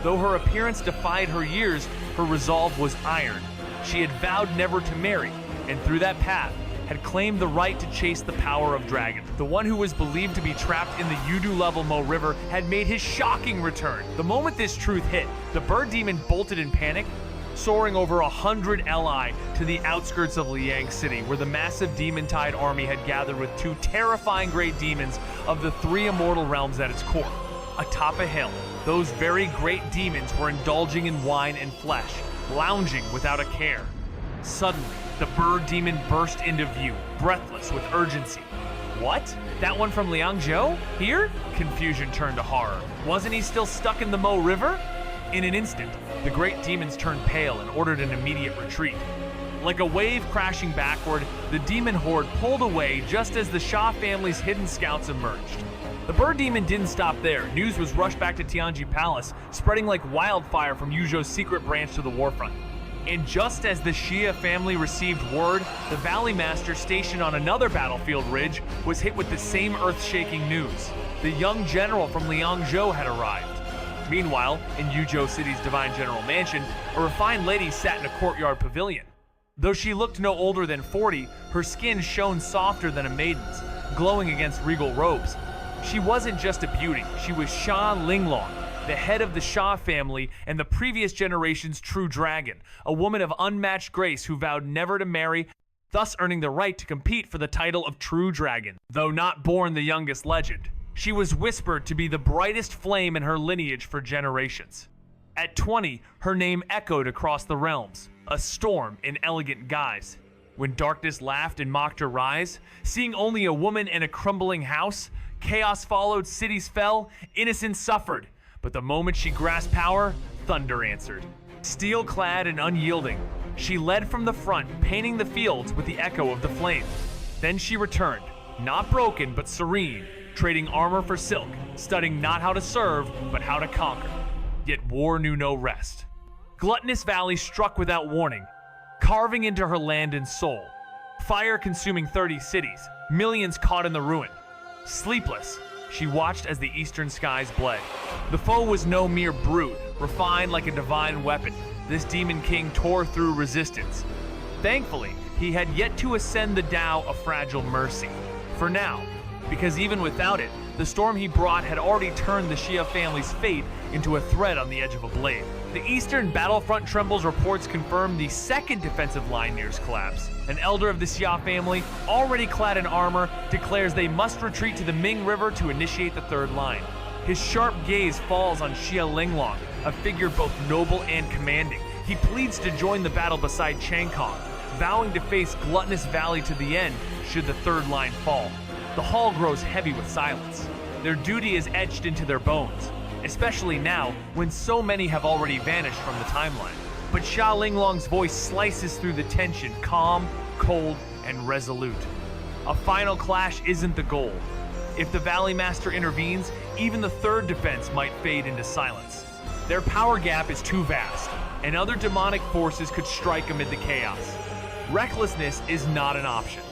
Though her appearance defied her years, her resolve was iron. She had vowed never to marry, and through that path, had claimed the right to chase the power of dragon. The one who was believed to be trapped in the Yudu-level Mo River had made his shocking return. The moment this truth hit, the bird demon bolted in panic, soaring over 100 li to the outskirts of Liang City, where the massive demon tide army had gathered with 2 terrifying great demons of the 3 immortal realms at its core. Atop a hill, those very great demons were indulging in wine and flesh, lounging without a care. Suddenly, the bird demon burst into view, breathless with urgency. What? That one from Liangzhou? Here? Confusion turned to horror. Wasn't he still stuck in the Mo River? In an instant, the great demons turned pale and ordered an immediate retreat. Like a wave crashing backward, the demon horde pulled away just as the Xia family's hidden scouts emerged. The bird demon didn't stop there. News was rushed back to Tianji Palace, spreading like wildfire from Yuzhou's secret branch to the warfront. And just as the Xia family received word, the Valley Master stationed on another battlefield ridge was hit with the same earth-shaking news. The young general from Liangzhou had arrived. Meanwhile, in Yuzhou City's divine general mansion, a refined lady sat in a courtyard pavilion. Though she looked no older than 40, her skin shone softer than a maiden's, glowing against regal robes. She wasn't just a beauty, she was Xia Linglong, the head of the Xia family and the previous generation's true dragon, a woman of unmatched grace who vowed never to marry, thus earning the right to compete for the title of true dragon. Though not born the youngest legend, she was whispered to be the brightest flame in her lineage for generations. At 20, her name echoed across the realms, a storm in elegant guise. When darkness laughed and mocked her rise, seeing only a woman in a crumbling house, chaos followed, cities fell, innocence suffered. But the moment she grasped power, thunder answered. Steel-clad and unyielding, she led from the front, painting the fields with the echo of the flame. Then she returned, not broken but serene, trading armor for silk, studying not how to serve, but how to conquer. Yet war knew no rest. Gluttonous Valley struck without warning, carving into her land and soul. Fire consuming 30 cities, millions caught in the ruin. Sleepless, she watched as the eastern skies bled. The foe was no mere brute, Refined like a divine weapon, this demon king tore through resistance. Thankfully, he had yet to ascend the Tao of fragile mercy. For now, because even without it, the storm he brought had already turned the Xia family's fate into a thread on the edge of a blade. The eastern battlefront trembles. Reports confirm the second defensive line nears collapse. An elder of the Xia family, already clad in armor, declares they must retreat to the Ming River to initiate the third line. His sharp gaze falls on Xia Linglong, a figure both noble and commanding. He pleads to join the battle beside Chang Kong, vowing to face Gluttonous Valley to the end should the third line fall. The hall grows heavy with silence. Their duty is etched into their bones, especially now when so many have already vanished from the timeline. But Xia Linglong's voice slices through the tension, calm, cold, and resolute. A final clash isn't the goal. If the Valley Master intervenes, even the third defense might fade into silence. Their power gap is too vast, and other demonic forces could strike amid the chaos. Recklessness is not an option.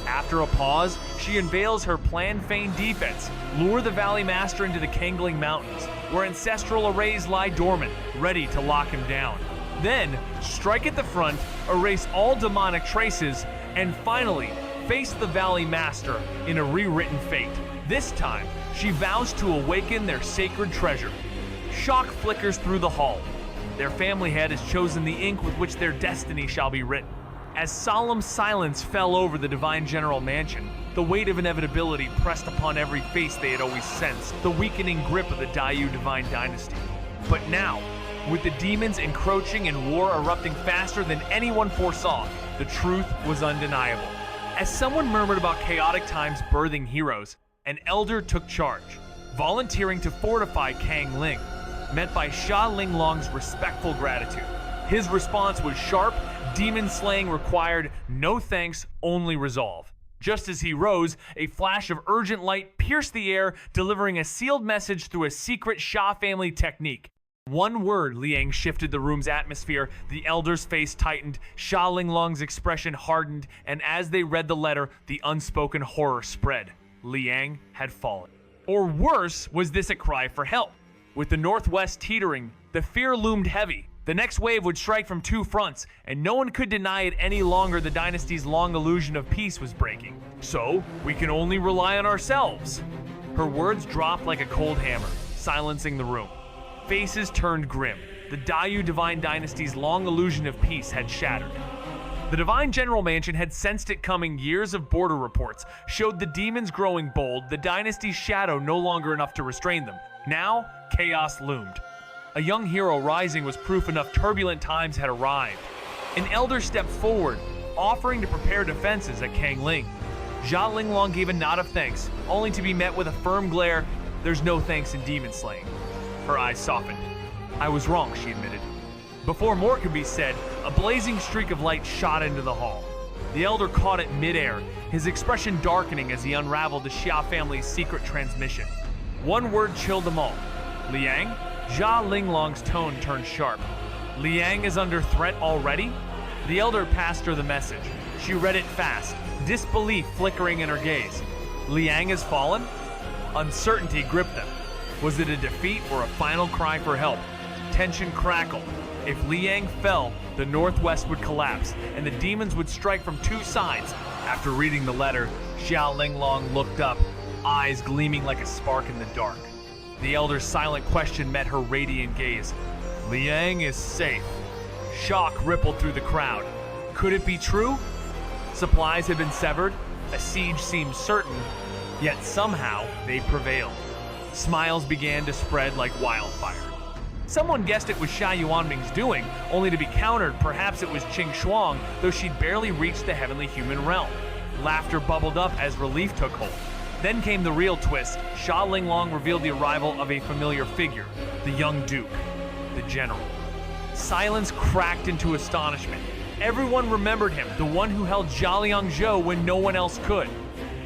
After a pause, she unveils her planned feign defense, lure the Valley Master into the Kangling Mountains, where ancestral arrays lie dormant, ready to lock him down. Then, strike at the front, erase all demonic traces, and finally, face the Valley Master in a rewritten fate. This time, she vows to awaken their sacred treasure. Shock flickers through the hall. Their family head has chosen the ink with which their destiny shall be written. As solemn silence fell over the Divine General Mansion, the weight of inevitability pressed upon every face they had always sensed, the weakening grip of the Dayu Divine Dynasty. But now, with the demons encroaching and war erupting faster than anyone foresaw, the truth was undeniable. As someone murmured about chaotic times birthing heroes, an elder took charge, volunteering to fortify Kang Ling, met by Xia Linglong's respectful gratitude. His response was sharp. Demon slaying required no thanks, only resolve. Just as he rose, a flash of urgent light pierced the air, delivering a sealed message through a secret Xia family technique. One word, Liang shifted the room's atmosphere. The elder's face tightened, Xia Linglong's expression hardened, and as they read the letter, the unspoken horror spread. Liang had fallen. Or worse, was this a cry for help? With the northwest teetering, the fear loomed heavy. The next wave would strike from two fronts, and no one could deny it any longer. The dynasty's long illusion of peace was breaking. So, we can only rely on ourselves. Her words dropped like a cold hammer, silencing the room. Faces turned grim. The Dayu Divine Dynasty's long illusion of peace had shattered. The Divine General Mansion had sensed it coming. Years of border reports showed the demons growing bold, the dynasty's shadow no longer enough to restrain them. Now, chaos loomed. A young hero rising was proof enough turbulent times had arrived. An elder stepped forward, offering to prepare defenses at Kang Ling. Xia Linglong gave a nod of thanks, only to be met with a firm glare. There's no thanks in demon slaying. Her eyes softened. I was wrong, she admitted. Before more could be said, a blazing streak of light shot into the hall. The elder caught it midair, his expression darkening as he unraveled the Xia family's secret transmission. One word chilled them all. Liang? Xia Linglong's tone turned sharp. Liang is under threat already? The elder passed her the message. She read it fast, disbelief flickering in her gaze. Liang has fallen? Uncertainty gripped them. Was it a defeat or a final cry for help? Tension crackled. If Liang fell, the northwest would collapse, and the demons would strike from two sides. After reading the letter, Xia Linglong looked up, eyes gleaming like a spark in the dark. The elder's silent question met her radiant gaze. Liang is safe. Shock rippled through the crowd. Could it be true? Supplies had been severed, a siege seemed certain, yet somehow they prevailed. Smiles began to spread like wildfire. Someone guessed it was Xia Yuanming's doing, only to be countered. Perhaps it was Qing Shuang, though she'd barely reached the heavenly human realm. Laughter bubbled up as relief took hold. Then came the real twist. Xia Linglong revealed the arrival of a familiar figure, the young duke, the general. Silence cracked into astonishment. Everyone remembered him, the one who held Zhaliangzhou when no one else could.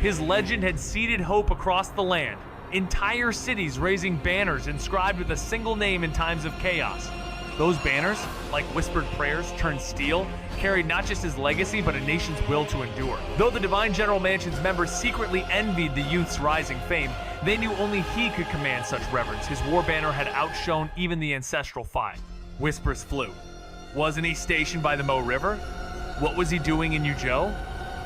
His legend had seeded hope across the land, entire cities raising banners inscribed with a single name in times of chaos. Those banners, like whispered prayers turned steel, carried not just his legacy but a nation's will to endure. Though the Divine General Mansion's members secretly envied the youth's rising fame, they knew only he could command such reverence. His war banner had outshone even the ancestral five. Whispers flew. Wasn't he stationed by the Mo River? What was he doing in Yuzhou?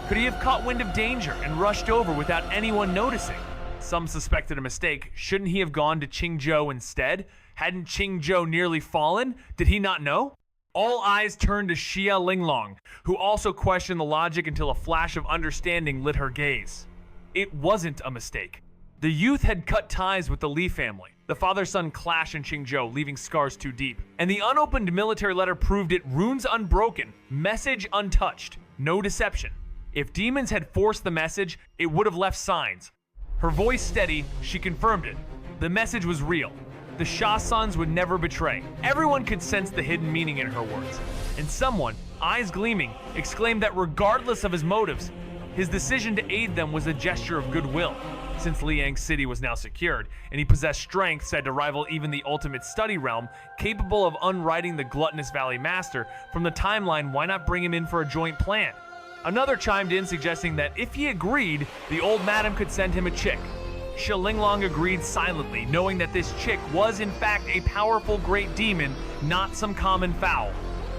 Could he have caught wind of danger and rushed over without anyone noticing? Some suspected a mistake. Shouldn't he have gone to Qingzhou instead? Hadn't Qingzhou nearly fallen? Did he not know? All eyes turned to Xia Linglong, who also questioned the logic until a flash of understanding lit her gaze. It wasn't a mistake. The youth had cut ties with the Li family. The father-son clash in Qingzhou, leaving scars too deep. And the unopened military letter proved it: runes unbroken, message untouched, no deception. If demons had forced the message, it would have left signs. Her voice steady, she confirmed it. The message was real. The Sha sons would never betray. Everyone could sense the hidden meaning in her words. And someone, eyes gleaming, exclaimed that regardless of his motives, his decision to aid them was a gesture of goodwill. Since Liang's city was now secured, and he possessed strength said to rival even the ultimate study realm, capable of unwriting the gluttonous Valley Master from the timeline, why not bring him in for a joint plan? Another chimed in, suggesting that if he agreed, the old madam could send him a chick. Xia Linglong agreed silently, knowing that this chick was in fact a powerful great demon, not some common fowl.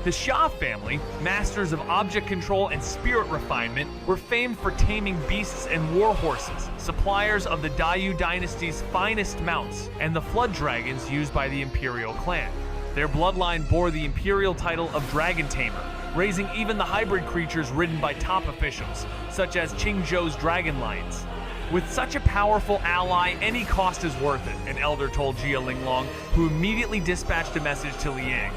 The Xia family, masters of object control and spirit refinement, were famed for taming beasts and war horses, suppliers of the Dayu dynasty's finest mounts, and the flood dragons used by the imperial clan. Their bloodline bore the imperial title of Dragon Tamer, raising even the hybrid creatures ridden by top officials, such as Qingzhou's dragon lions. With such a powerful ally, any cost is worth it, an elder told Xia Linglong, who immediately dispatched a message to Liang.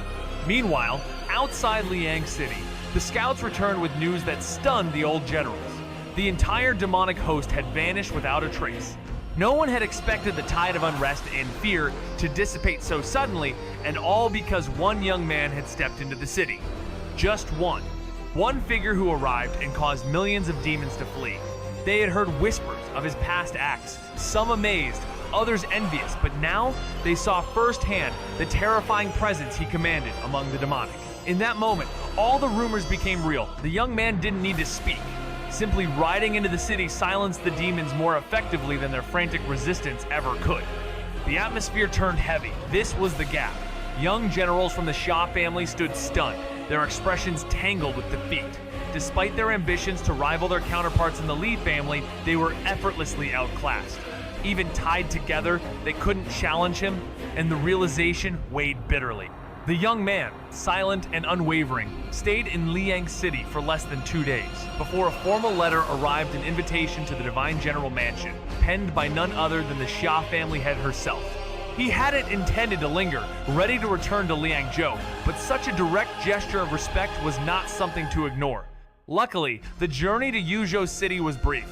Meanwhile, outside Liang City, the scouts returned with news that stunned the old generals. The entire demonic host had vanished without a trace. No one had expected the tide of unrest and fear to dissipate so suddenly, and all because one young man had stepped into the city. Just one. One figure who arrived and caused millions of demons to flee. They had heard whispers of his past acts, some amazed, others envious, but now they saw firsthand the terrifying presence he commanded among the demonic. In that moment, all the rumors became real. The young man didn't need to speak. Simply riding into the city silenced the demons more effectively than their frantic resistance ever could. The atmosphere turned heavy. This was the gap. Young generals from the Xia family stood stunned, their expressions tangled with defeat. Despite their ambitions to rival their counterparts in the Li family, they were effortlessly outclassed. Even tied together, they couldn't challenge him, and the realization weighed bitterly. The young man, silent and unwavering, stayed in Liang City for less than 2 days, before a formal letter arrived, an invitation to the Divine General Mansion, penned by none other than the Xia family head herself. He hadn't intended to linger, ready to return to Liangzhou, but such a direct gesture of respect was not something to ignore. Luckily, the journey to Yuzhou City was brief.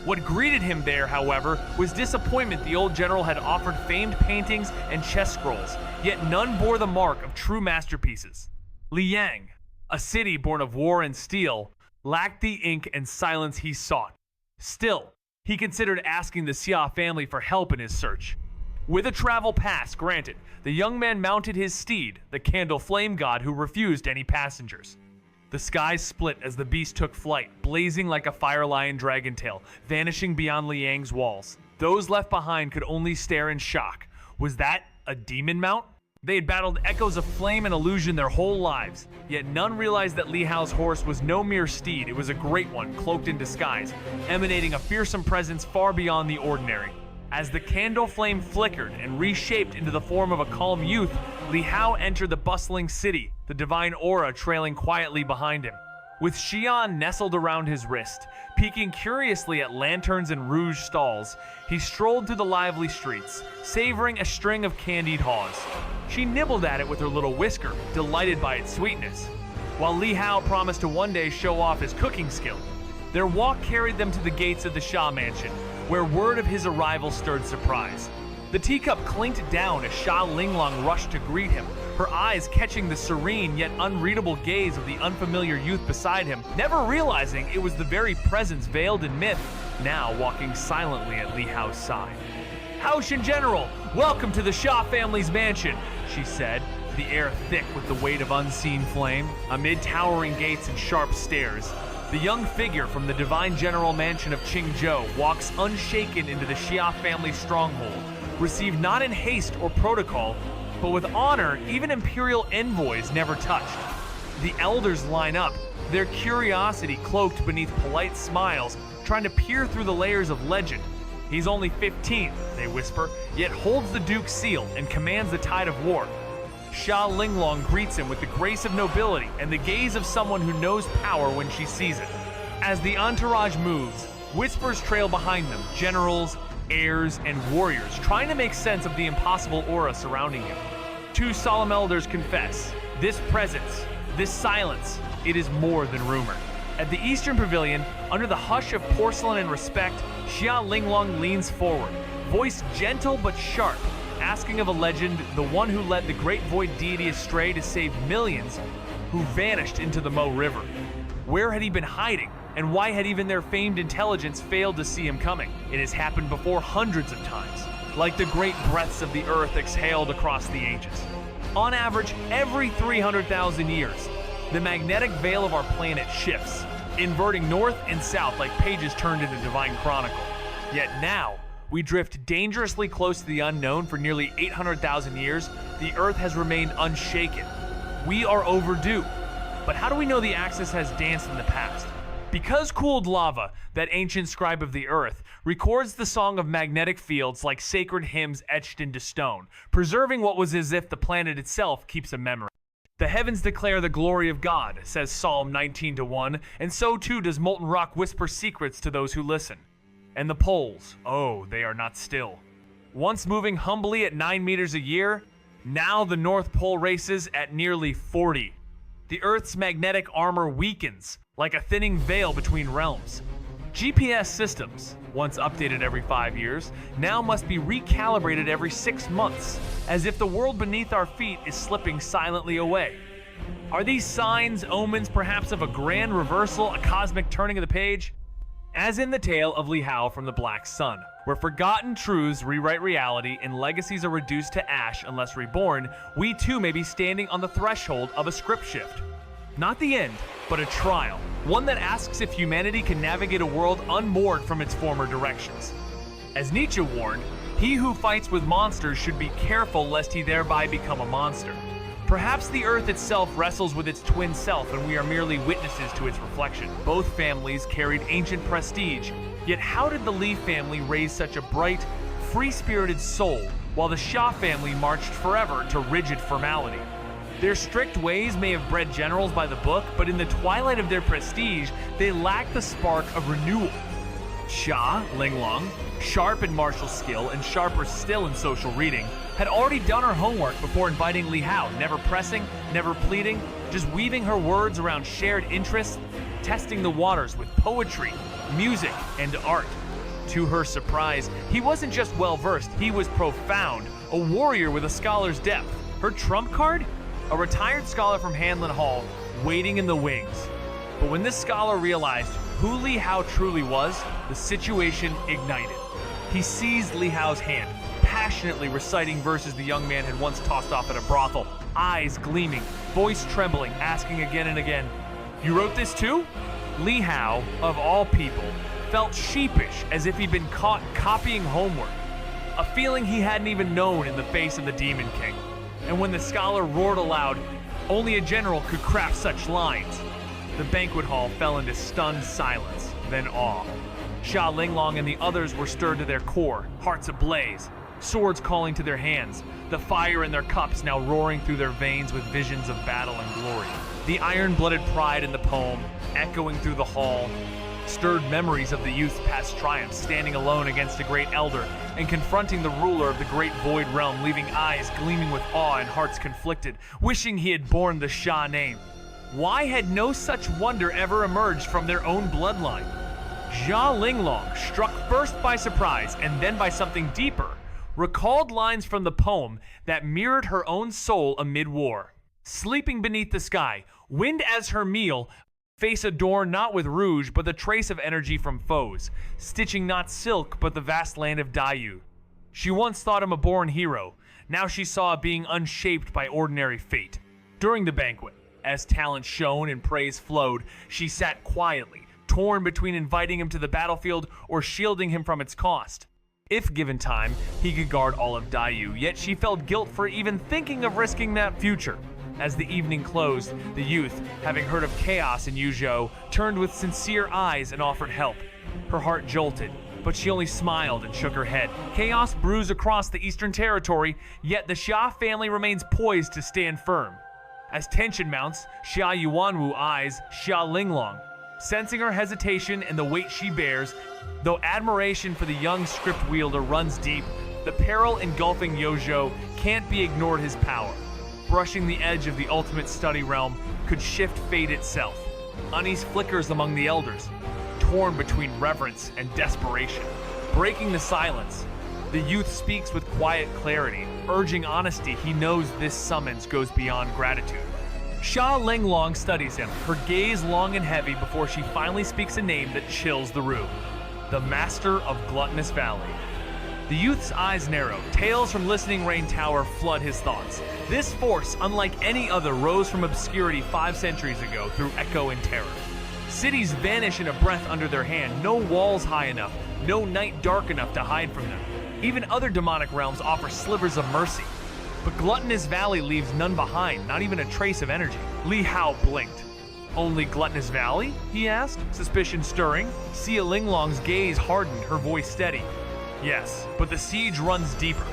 What greeted him there, however, was disappointment. The old general had offered famed paintings and chess scrolls, yet none bore the mark of true masterpieces. Liang, a city born of war and steel, lacked the ink and silence he sought. Still, he considered asking the Xia family for help in his search. With a travel pass granted, the young man mounted his steed, the Candle Flame God, who refused any passengers. The skies split as the beast took flight, blazing like a fire lion dragon tail, vanishing beyond Liang's walls. Those left behind could only stare in shock. Was that a demon mount? They had battled echoes of flame and illusion their whole lives, yet none realized that Li Hao's horse was no mere steed. It was a great one, cloaked in disguise, emanating a fearsome presence far beyond the ordinary. As the candle flame flickered and reshaped into the form of a calm youth, Li Hao entered the bustling city, the divine aura trailing quietly behind him. With Xian nestled around his wrist, peeking curiously at lanterns and rouge stalls, he strolled through the lively streets, savoring a string of candied haws. She nibbled at it with her little whisker, delighted by its sweetness, while Li Hao promised to one day show off his cooking skill. Their walk carried them to the gates of the Xia mansion, where word of his arrival stirred surprise. The teacup clinked down as Xia Linglong rushed to greet him, her eyes catching the serene yet unreadable gaze of the unfamiliar youth beside him, never realizing it was the very presence veiled in myth, now walking silently at Li Hao's side. "Haoshan General, welcome to the Xia family's mansion," she said, the air thick with the weight of unseen flame. Amid towering gates and sharp stairs, the young figure from the divine general mansion of Qingzhou walks unshaken into the Xia family stronghold, received not in haste or protocol, but with honor even imperial envoys never touched. The elders line up, their curiosity cloaked beneath polite smiles, trying to peer through the layers of legend. He's only 15, they whisper, yet holds the Duke's seal and commands the tide of war. Xia Linglong greets him with the grace of nobility and the gaze of someone who knows power when she sees it. As the entourage moves, whispers trail behind them, generals, heirs, and warriors, trying to make sense of the impossible aura surrounding him. Two solemn elders confess, this presence, this silence, it is more than rumor. At the Eastern Pavilion, under the hush of porcelain and respect, Xia Linglong leans forward, voice gentle but sharp, asking of a legend, the one who led the great void deity astray to save millions who vanished into the Mo River. Where had he been hiding, and why had even their famed intelligence failed to see him coming? It has happened before hundreds of times, like the great breaths of the earth exhaled across the ages. On average, every 300,000 years, the magnetic veil of our planet shifts, inverting north and south like pages turned in a divine chronicle. Yet now, we drift dangerously close to the unknown for nearly 800,000 years. The Earth has remained unshaken. We are overdue. But how do we know the axis has danced in the past? Because cooled lava, that ancient scribe of the Earth, records the song of magnetic fields like sacred hymns etched into stone, preserving what was as if the planet itself keeps a memory. The heavens declare the glory of God, says Psalm 19:1, and so too does molten rock whisper secrets to those who listen. And the poles, oh, they are not still. Once moving humbly at 9 meters a year, now the North Pole races at nearly 40. The Earth's magnetic armor weakens, like a thinning veil between realms. GPS systems, once updated every 5 years, now must be recalibrated every 6 months, as if the world beneath our feet is slipping silently away. Are these signs, omens perhaps of a grand reversal, a cosmic turning of the page? As in the tale of Li Hao from the Black Sun, where forgotten truths rewrite reality and legacies are reduced to ash unless reborn, we too may be standing on the threshold of a script shift. Not the end, but a trial, one that asks if humanity can navigate a world unmoored from its former directions. As Nietzsche warned, he who fights with monsters should be careful lest he thereby become a monster. Perhaps the Earth itself wrestles with its twin self and we are merely witnesses to its reflection. Both families carried ancient prestige, yet how did the Li family raise such a bright, free-spirited soul while the Xia family marched forever to rigid formality? Their strict ways may have bred generals by the book, but in the twilight of their prestige, they lacked the spark of renewal. Xia Linglong, sharp in martial skill and sharper still in social reading, had already done her homework before inviting Li Hao, never pressing, never pleading, just weaving her words around shared interests, testing the waters with poetry, music, and art. To her surprise, he wasn't just well-versed, he was profound, a warrior with a scholar's depth. Her trump card? A retired scholar from Hanlon Hall, waiting in the wings. But when this scholar realized who Li Hao truly was, the situation ignited. He seized Li Hao's hand, passionately reciting verses the young man had once tossed off at a brothel, eyes gleaming, voice trembling, asking again and again, "You wrote this too?" Li Hao, of all people, felt sheepish as if he'd been caught copying homework, a feeling he hadn't even known in the face of the Demon King. And when the scholar roared aloud, only a general could craft such lines, the banquet hall fell into stunned silence, then awe. Xia Linglong and the others were stirred to their core, hearts ablaze, swords calling to their hands, the fire in their cups now roaring through their veins with visions of battle and glory. The iron-blooded pride in the poem, echoing through the hall, stirred memories of the youth's past triumphs, standing alone against a great elder and confronting the ruler of the great void realm, leaving eyes gleaming with awe and hearts conflicted, wishing he had borne the Xia name. Why had no such wonder ever emerged from their own bloodline? Xia Linglong, struck first by surprise and then by something deeper, recalled lines from the poem that mirrored her own soul amid war. Sleeping beneath the sky, wind as her meal, face adorned not with rouge but the trace of energy from foes, stitching not silk but the vast land of Dayu. She once thought him a born hero, Now she saw a being unshaped by ordinary fate. During the banquet, as talent shone and praise flowed, she sat quietly, torn between inviting him to the battlefield or shielding him from its cost. If given time, he could guard all of Daiyu, yet she felt guilt for even thinking of risking that future. As the evening closed, the youth, having heard of chaos in Yuzhou, turned with sincere eyes and offered help. Her heart jolted, but she only smiled and shook her head. Chaos brews across the eastern territory, yet the Xia family remains poised to stand firm. As tension mounts, Xia Yuanwu eyes Xia Linglong. Sensing her hesitation and the weight she bears, though admiration for the young script wielder runs deep, the peril engulfing Yuzhou can't be ignored his power. Brushing the edge of the ultimate study realm could shift fate itself. Unease flickers among the elders, torn between reverence and desperation. Breaking the silence, the youth speaks with quiet clarity, urging honesty. He knows this summons goes beyond gratitude. Xia Linglong studies him, her gaze long and heavy before she finally speaks a name that chills the room. The Master of Gluttonous Valley. The youth's eyes narrow. Tales from Listening Rain Tower flood his thoughts. This force, unlike any other, rose from obscurity 5 centuries ago through echo and terror. Cities vanish in a breath under their hand, no walls high enough, no night dark enough to hide from them. Even other demonic realms offer slivers of mercy. But Gluttonous Valley leaves none behind, not even a trace of energy. Li Hao blinked. Only Gluttonous Valley? He asked, suspicion stirring. Xia Linglong's gaze hardened, her voice steady. Yes, but the siege runs deeper.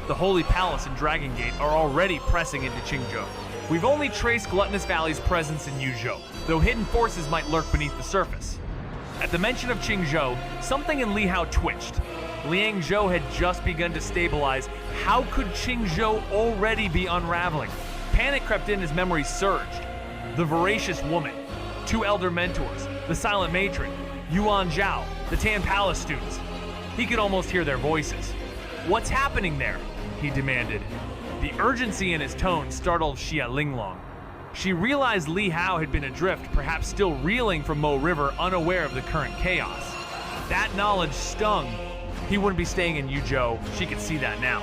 The Holy Palace and Dragon Gate are already pressing into Qingzhou. We've only traced Gluttonous Valley's presence in Yuzhou, though hidden forces might lurk beneath the surface. At the mention of Qingzhou, something in Li Hao twitched. Liangzhou had just begun to stabilize. How could Qingzhou already be unraveling? Panic crept in as memories surged. The voracious woman, 2 elder mentors, the silent matron, Yuan Zhao, the Tan Palace students. He could almost hear their voices. What's happening there? He demanded. The urgency in his tone startled Xia Linglong. She realized Li Hao had been adrift, perhaps still reeling from Mo River, unaware of the current chaos. That knowledge stung. He wouldn't be staying in Yuzhou, she could see that now.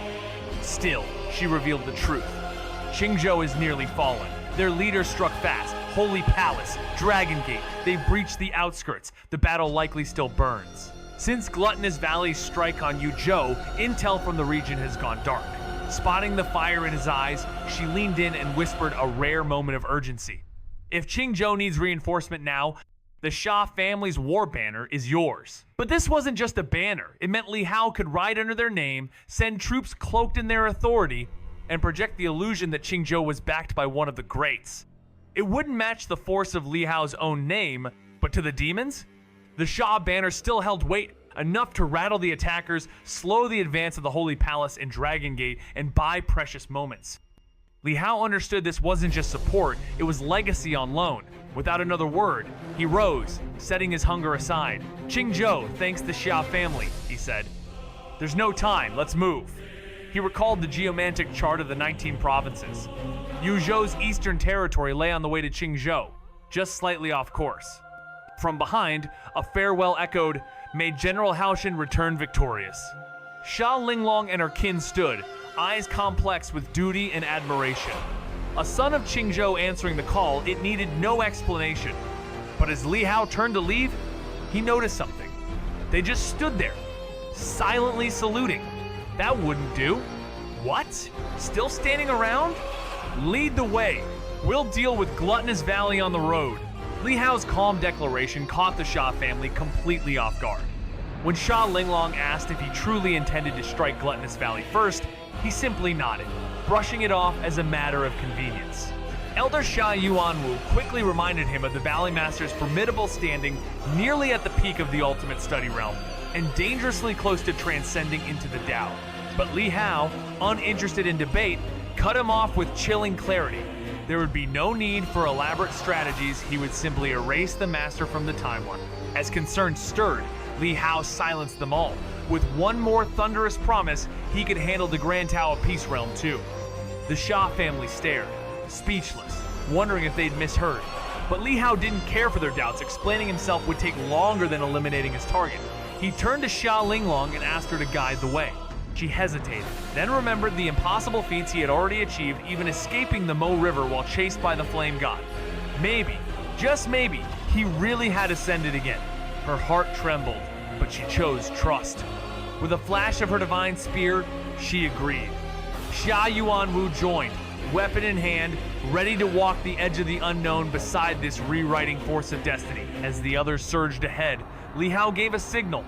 Still, she revealed the truth. Qingzhou is nearly fallen. Their leader struck fast. Holy Palace, Dragon Gate, they've breached the outskirts. The battle likely still burns. Since Gluttonous Valley's strike on Yuzhou, intel from the region has gone dark. Spotting the fire in his eyes, she leaned in and whispered a rare moment of urgency. If Qingzhou needs reinforcement now, the Xia family's war banner is yours. But this wasn't just a banner. It meant Li Hao could ride under their name, send troops cloaked in their authority, and project the illusion that Qingzhou was backed by one of the greats. It wouldn't match the force of Li Hao's own name, but to the demons, the Xia banner still held weight, enough to rattle the attackers, slow the advance of the Holy Palace and Dragon Gate, and buy precious moments. Li Hao understood this wasn't just support, it was legacy on loan. Without another word, he rose, setting his hunger aside. Qingzhou thanks the Xia family, he said. There's no time, let's move. He recalled the geomantic chart of the 19 provinces. Yuzhou's eastern territory lay on the way to Qingzhou, just slightly off course. From behind, a farewell echoed, "May General Haoshin return victorious." Xia Linglong and her kin stood, eyes complex with duty and admiration. A son of Qingzhou answering the call, it needed no explanation. But as Li Hao turned to leave, he noticed something. They just stood there, silently saluting. That wouldn't do. What? Still standing around? Lead the way. We'll deal with Gluttonous Valley on the road. Li Hao's calm declaration caught the Xia family completely off guard. When Xia Linglong asked if he truly intended to strike Gluttonous Valley first, he simply nodded, brushing it off as a matter of convenience. Elder Xia Yuanwu quickly reminded him of the Valley Master's formidable standing nearly at the peak of the ultimate study realm, and dangerously close to transcending into the Tao. But Li Hao, uninterested in debate, cut him off with chilling clarity. There would be no need for elaborate strategies, he would simply erase the master from the timeline. As concerns stirred, Li Hao silenced them all. With one more thunderous promise, he could handle the Grand Tao of Peace Realm too. The Xia family stared, speechless, wondering if they'd misheard. But Li Hao didn't care for their doubts, explaining himself would take longer than eliminating his target. He turned to Xia Linglong and asked her to guide the way. She hesitated, then remembered the impossible feats he had already achieved, even escaping the Mo River while chased by the Flame God. Maybe, just maybe, he really had ascended again. Her heart trembled, but she chose trust. With a flash of her divine spear, she agreed. Xia Yuanwu joined, weapon in hand, ready to walk the edge of the unknown beside this rewriting force of destiny. As the others surged ahead, Li Hao gave a signal,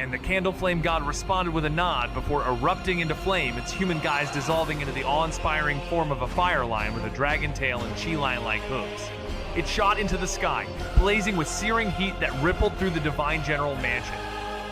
and the Candle Flame God responded with a nod before erupting into flame, its human guise dissolving into the awe-inspiring form of a fire lion with a dragon tail and chi lion-like hooves. It shot into the sky, blazing with searing heat that rippled through the Divine General Mansion.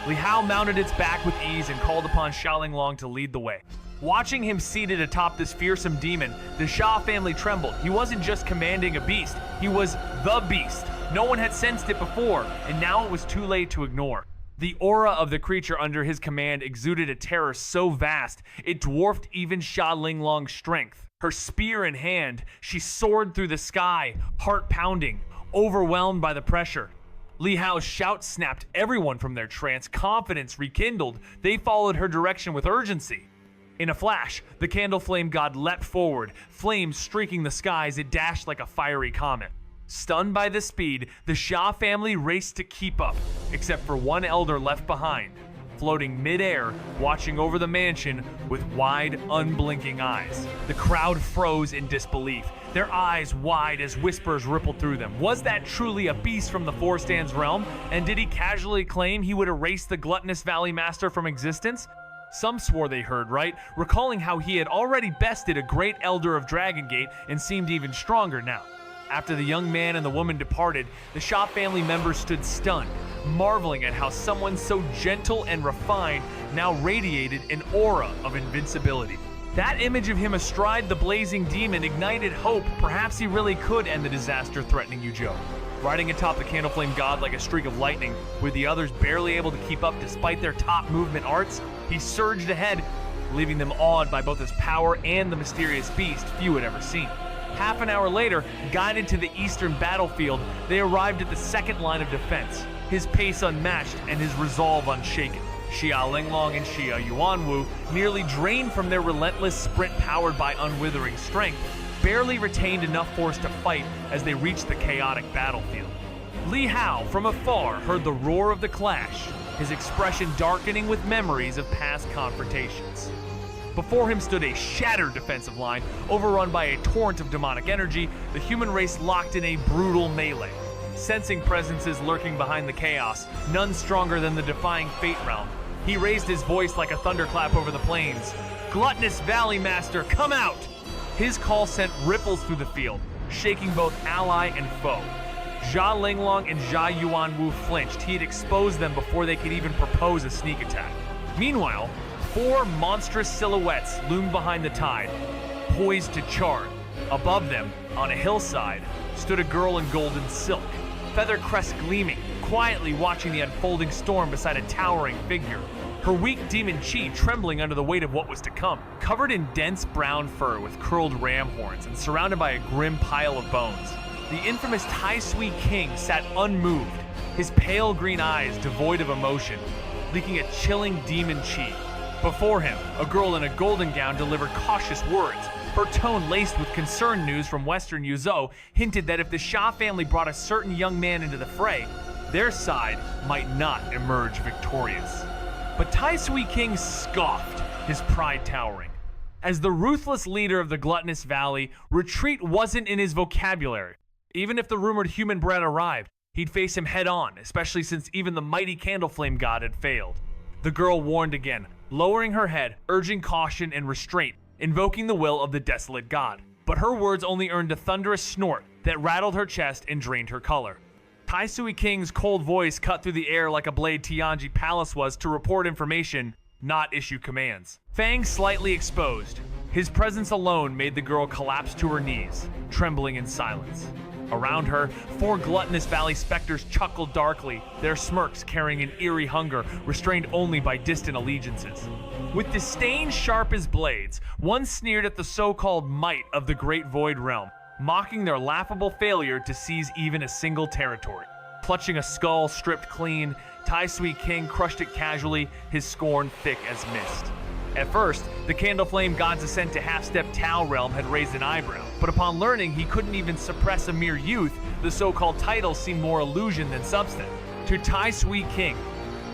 Li Hao mounted its back with ease and called upon Xiaolinglong to lead the way. Watching him seated atop this fearsome demon, the Xia family trembled. He wasn't just commanding a beast, he was the beast. No one had sensed it before, and now it was too late to ignore. The aura of the creature under his command exuded a terror so vast, it dwarfed even Xiaolinglong's strength. Her spear in hand, she soared through the sky, heart pounding, overwhelmed by the pressure. Li Hao's shout snapped everyone from their trance, confidence rekindled. They followed her direction with urgency. In a flash, the Candle Flame God leapt forward, flames streaking the skies. It dashed like a fiery comet. Stunned by the speed, the Xia family raced to keep up, except for one elder left behind, floating mid-air, watching over the mansion with wide, unblinking eyes. The crowd froze in disbelief, their eyes wide as whispers rippled through them. Was that truly a beast from the Four Stands realm? And did he casually claim he would erase the gluttonous Valley Master from existence? Some swore they heard right, recalling how he had already bested a great elder of Dragon Gate and seemed even stronger now. After the young man and the woman departed, the Xia family members stood stunned, marveling at how someone so gentle and refined now radiated an aura of invincibility. That image of him astride the blazing demon ignited hope. Perhaps he really could end the disaster-threatening Yuzhou. Riding atop the Candle Flame God like a streak of lightning, with the others barely able to keep up despite their top movement arts, he surged ahead, leaving them awed by both his power and the mysterious beast few had ever seen. Half an hour later, guided to the eastern battlefield, they arrived at the second line of defense, his pace unmatched and his resolve unshaken. Xiaolinglong and Xia Yuanwu, nearly drained from their relentless sprint powered by unwithering strength, barely retained enough force to fight as they reached the chaotic battlefield. Li Hao, from afar, heard the roar of the clash, his expression darkening with memories of past confrontations. Before him stood a shattered defensive line, overrun by a torrent of demonic energy, the human race locked in a brutal melee. Sensing presences lurking behind the chaos, none stronger than the defying Fate Realm, he raised his voice like a thunderclap over the plains. "Gluttonous Valley Master, come out!" His call sent ripples through the field, shaking both ally and foe. Xiaolinglong and Xia Yuanwu flinched. He had exposed them before they could even propose a sneak attack. Meanwhile, four monstrous silhouettes loomed behind the tide, poised to charge. Above them, on a hillside, stood a girl in golden silk, feather crest gleaming, quietly watching the unfolding storm beside a towering figure. Her weak demon chi trembling under the weight of what was to come. Covered in dense brown fur with curled ram horns and surrounded by a grim pile of bones, the infamous Tai Sui King sat unmoved, his pale green eyes devoid of emotion, leaking a chilling demon chi. Before him, a girl in a golden gown delivered cautious words. Her tone, laced with concerned news from Western Yuzhou, hinted that if the Xia family brought a certain young man into the fray, their side might not emerge victorious. But Tai Sui King scoffed, his pride towering. As the ruthless leader of the gluttonous valley, retreat wasn't in his vocabulary. Even if the rumored human bred arrived, he'd face him head on, especially since even the mighty Candle Flame God had failed. The girl warned again, lowering her head, urging caution and restraint, invoking the will of the desolate god. But her words only earned a thunderous snort that rattled her chest and drained her color. Tai Sui King's cold voice cut through the air like a blade Tianji Palace was to report information, not issue commands. Fangs slightly exposed, his presence alone made the girl collapse to her knees, trembling in silence. Around her, four gluttonous valley specters chuckled darkly, their smirks carrying an eerie hunger restrained only by distant allegiances. With disdain sharp as blades, one sneered at the so-called might of the Great Void Realm, mocking their laughable failure to seize even a single territory. Clutching a skull stripped clean, Tai Sui King crushed it casually, his scorn thick as mist. At first, the Candle Flame God's ascent to half-step Tao realm had raised an eyebrow, but upon learning he couldn't even suppress a mere youth, the so-called title seemed more illusion than substance. To Tai Sui King,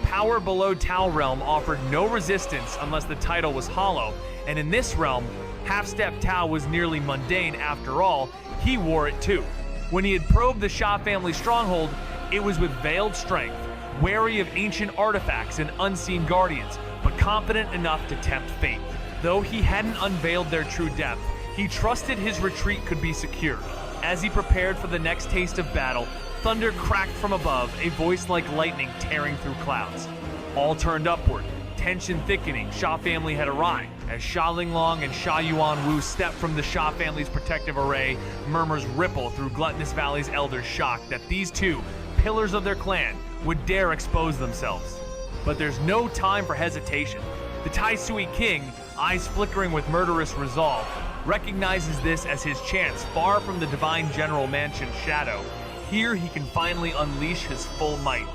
power below Tao realm offered no resistance unless the title was hollow, and in this realm, half-step Tao was nearly mundane after all, he wore it too. When he had probed the Xia family stronghold, it was with veiled strength, wary of ancient artifacts and unseen guardians, but confident enough to tempt fate. Though he hadn't unveiled their true depth, he trusted his retreat could be secure. As he prepared for the next taste of battle, thunder cracked from above, a voice like lightning tearing through clouds. All turned upward, tension thickening. Xia family had arrived. As Xia Linglong and Xia Yuanwu step from the Xia family's protective array, murmurs ripple through Gluttonous Valley's elders, shocked that these two, pillars of their clan, would dare expose themselves. But there's no time for hesitation. The Tai Sui King, eyes flickering with murderous resolve, recognizes this as his chance far from the Divine General Mansion's shadow. Here he can finally unleash his full might.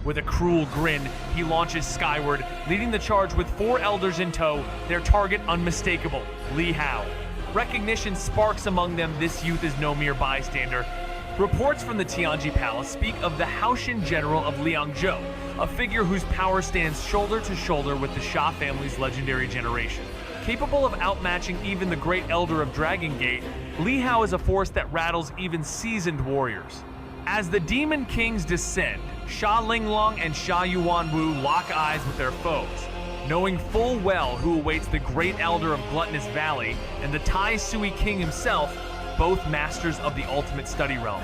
With a cruel grin, he launches skyward, leading the charge with 4 elders in tow, their target unmistakable, Li Hao. Recognition sparks among them. This youth is no mere bystander. Reports from the Tianji Palace speak of the Haoshan General of Liangzhou, a figure whose power stands shoulder to shoulder with the Xia family's legendary generation. Capable of outmatching even the great elder of Dragon Gate, Li Hao is a force that rattles even seasoned warriors. As the Demon Kings descend, Xia Linglong and Xia Yuanwu lock eyes with their foes, knowing full well who awaits the great elder of Gluttonous Valley and the Tai Sui King himself, both masters of the ultimate study realm.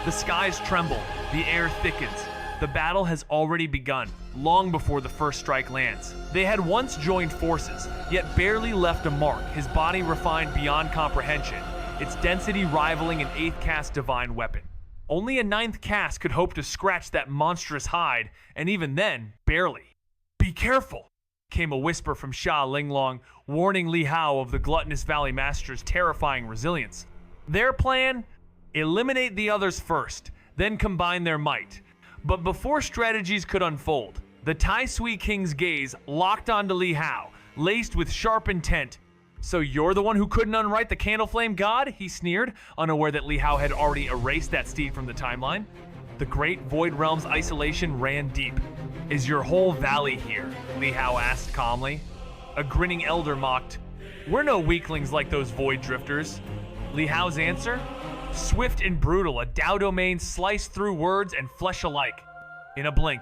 The skies tremble, the air thickens. The battle has already begun, long before the first strike lands. They had once joined forces, yet barely left a mark, his body refined beyond comprehension, its density rivaling an 8th caste divine weapon. Only a 9th caste could hope to scratch that monstrous hide, and even then, barely. "Be careful," came a whisper from Xia Linglong, warning Li Hao of the Gluttonous Valley Master's terrifying resilience. Their plan? Eliminate the others first, then combine their might. But before strategies could unfold, the Tai Sui King's gaze locked onto Li Hao, laced with sharp intent. "So you're the one who couldn't unwrite the Candle Flame God?" he sneered, unaware that Li Hao had already erased that steed from the timeline. The great Void Realm's isolation ran deep. "Is your whole valley here?" Li Hao asked calmly. A grinning elder mocked, "We're no weaklings like those Void Drifters." Li Hao's answer? Swift and brutal, a Dao domain sliced through words and flesh alike. In a blink,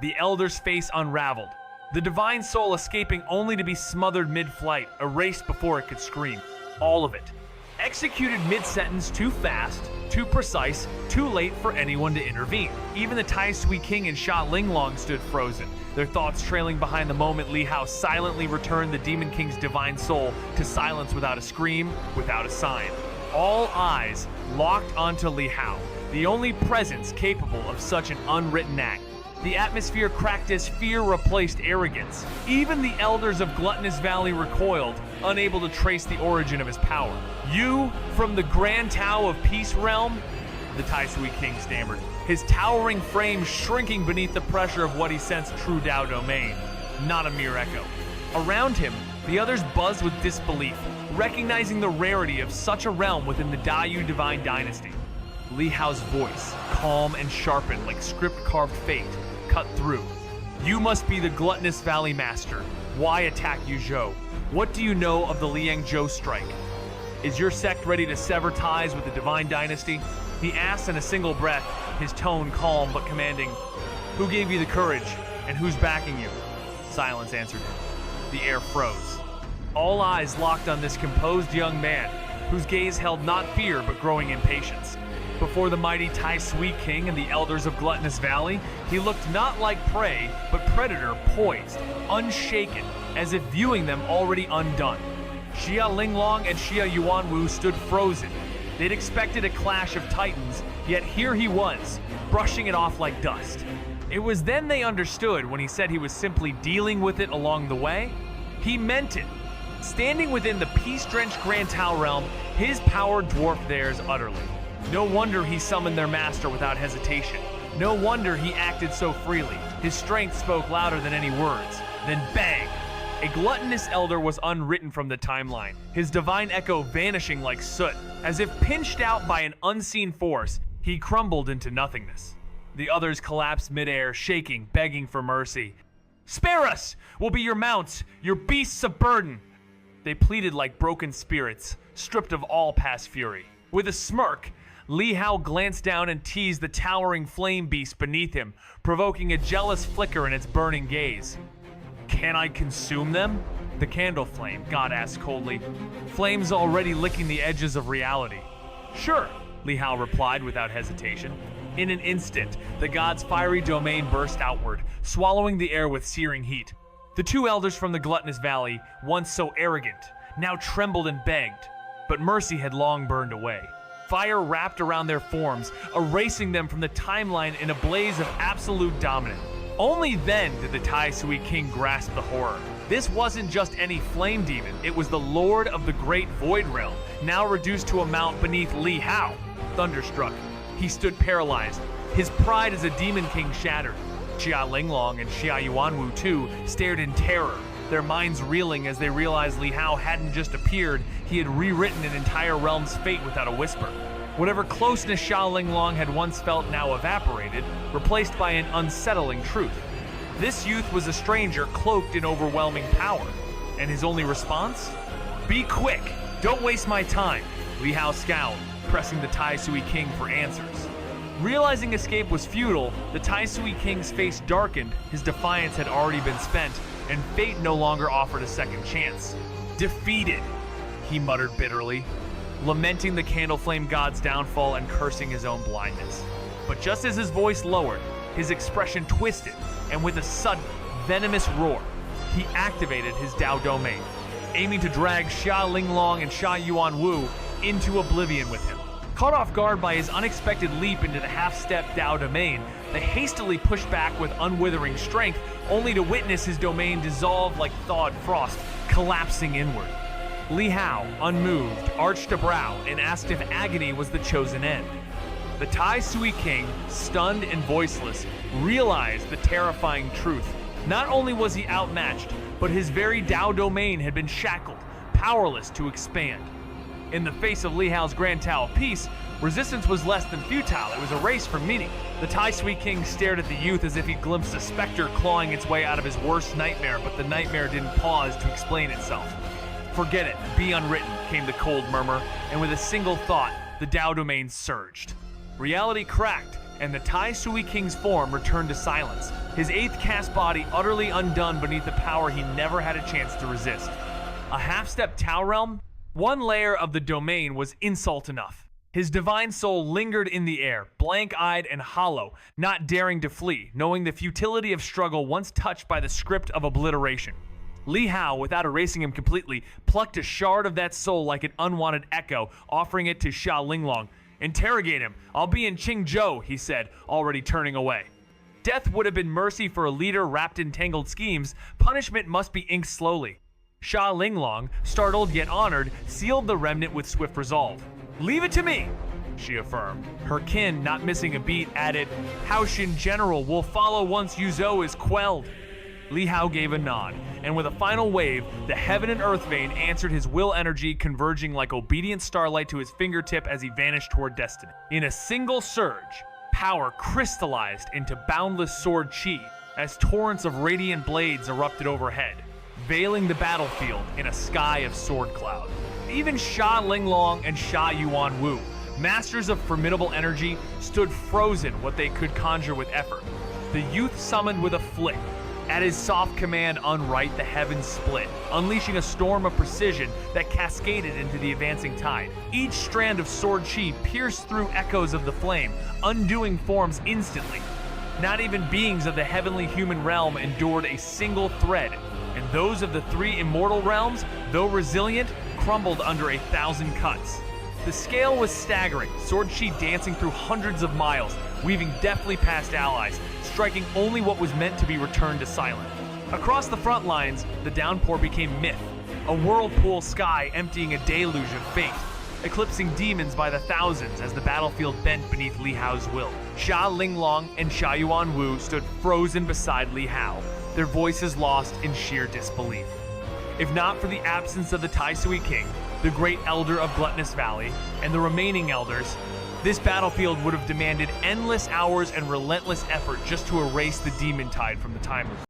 the elder's face unraveled, the divine soul escaping only to be smothered mid-flight, erased before it could scream. All of it. Executed mid-sentence, too fast, too precise, too late for anyone to intervene. Even the Tai Sui King and Xia Linglong stood frozen, their thoughts trailing behind the moment Li Hao silently returned the Demon King's divine soul to silence without a scream, without a sign. All eyes locked onto Li Hao, the only presence capable of such an unwritten act. The atmosphere cracked as fear replaced arrogance. Even the elders of Gluttonous Valley recoiled, unable to trace the origin of his power. "You, from the Grand Tao of Peace Realm?" the Tai Sui King stammered, his towering frame shrinking beneath the pressure of what he sensed true Dao domain, not a mere echo. Around him, the others buzzed with disbelief, recognizing the rarity of such a realm within the Dayu divine dynasty. Li Hao's voice, calm and sharpened like script-carved fate, cut through. "You must be the Gluttonous Valley Master. Why attack Yuzhou? What do you know of the Liangzhou strike? Is your sect ready to sever ties with the divine dynasty?" He asked in a single breath, his tone calm but commanding. "Who gave you the courage, and who's backing you?" Silence answered him. The air froze. All eyes locked on this composed young man, whose gaze held not fear but growing impatience. Before the mighty Tai Sui King and the elders of Gluttonous Valley, he looked not like prey, but predator poised, unshaken, as if viewing them already undone. Xia Linglong and Xia Yuanwu stood frozen. They'd expected a clash of titans, yet here he was, brushing it off like dust. It was then they understood when he said he was simply dealing with it along the way. He meant it. Standing within the peace-drenched Grand Tao realm, his power dwarfed theirs utterly. No wonder he summoned their master without hesitation. No wonder he acted so freely. His strength spoke louder than any words. Then bang! A gluttonous elder was unwritten from the timeline, his divine echo vanishing like soot. As if pinched out by an unseen force, he crumbled into nothingness. The others collapsed midair, shaking, begging for mercy. "Spare us! We'll be your mounts, your beasts of burden!" They pleaded like broken spirits, stripped of all past fury. With a smirk, Li Hao glanced down and teased the towering flame beast beneath him, provoking a jealous flicker in its burning gaze. "Can I consume them?" The candle flame, God asked coldly. Flames already licking the edges of reality. "Sure," Li Hao replied without hesitation. In an instant, the god's fiery domain burst outward, swallowing the air with searing heat. The two elders from the gluttonous valley, once so arrogant, now trembled and begged, but mercy had long burned away. Fire wrapped around their forms, erasing them from the timeline in a blaze of absolute dominance. Only then did the Tai Sui King grasp the horror. This wasn't just any flame demon, it was the lord of the great void realm, now reduced to a mount beneath Li Hao. Thunderstruck, he stood paralyzed, his pride as a demon king shattered. Xia Linglong and Xia Yuanwu too stared in terror, their minds reeling as they realized Li Hao hadn't just appeared, he had rewritten an entire realm's fate without a whisper. Whatever closeness Xia Linglong had once felt now evaporated, replaced by an unsettling truth. This youth was a stranger cloaked in overwhelming power, and his only response? "Be quick! Don't waste my time!" Li Hao scowled, pressing the Tai Sui King for answers. Realizing escape was futile, the Tai Sui King's face darkened, his defiance had already been spent, and fate no longer offered a second chance. "Defeated," he muttered bitterly, lamenting the candle flame god's downfall and cursing his own blindness. But just as his voice lowered, his expression twisted, and with a sudden, venomous roar, he activated his Dao domain, aiming to drag Xia Linglong and Xia Yuanwu into oblivion with him. Caught off guard by his unexpected leap into the half-step Dao domain, they hastily pushed back with unwithering strength, only to witness his domain dissolve like thawed frost, collapsing inward. Li Hao, unmoved, arched a brow and asked if agony was the chosen end. The Tai Sui King, stunned and voiceless, realized the terrifying truth. Not only was he outmatched, but his very Dao domain had been shackled, powerless to expand. In the face of Li Hao's grand Tao of peace, resistance was less than futile, it was a race for meaning. The Tai Sui King stared at the youth as if he glimpsed a specter clawing its way out of his worst nightmare, but the nightmare didn't pause to explain itself. "Forget it, be unwritten," came the cold murmur, and with a single thought, the Dao domain surged. Reality cracked, and the Tai Sui King's form returned to silence, his eighth caste body utterly undone beneath a power he never had a chance to resist. A half-step Tao realm? One layer of the domain was insult enough. His divine soul lingered in the air, blank-eyed and hollow, not daring to flee, knowing the futility of struggle once touched by the script of obliteration. Li Hao, without erasing him completely, plucked a shard of that soul like an unwanted echo, offering it to Xia Linglong. "Interrogate him. I'll be in Qingzhou," he said, already turning away. Death would have been mercy for a leader wrapped in tangled schemes. Punishment must be inked slowly. Xia Linglong, startled yet honored, sealed the remnant with swift resolve. "Leave it to me," she affirmed. Her kin, not missing a beat, added, "Haoshin General will follow once Yuzhou is quelled." Li Hao gave a nod, and with a final wave, the heaven and earth vein answered his will energy, converging like obedient starlight to his fingertip as he vanished toward destiny. In a single surge, power crystallized into boundless sword chi as torrents of radiant blades erupted overhead, veiling the battlefield in a sky of sword cloud. Even Xia Linglong and Xia Yuanwu, masters of formidable energy, stood frozen what they could conjure with effort. The youth summoned with a flick. At his soft command, unright, the heavens split, unleashing a storm of precision that cascaded into the advancing tide. Each strand of sword chi pierced through echoes of the flame, undoing forms instantly. Not even beings of the heavenly human realm endured a single thread, and those of the three immortal realms, though resilient, crumbled under 1,000 cuts. The scale was staggering, sword chi dancing through hundreds of miles, weaving deftly past allies, striking only what was meant to be returned to silence. Across the front lines, the downpour became myth, a whirlpool sky emptying a deluge of fate, eclipsing demons by the thousands as the battlefield bent beneath Li Hao's will. Xia Linglong and Xia Yuanwu stood frozen beside Li Hao, their voices lost in sheer disbelief. If not for the absence of the Taisui King, the great elder of Gluttonous Valley, and the remaining elders, this battlefield would have demanded endless hours and relentless effort just to erase the demon tide from the timeline.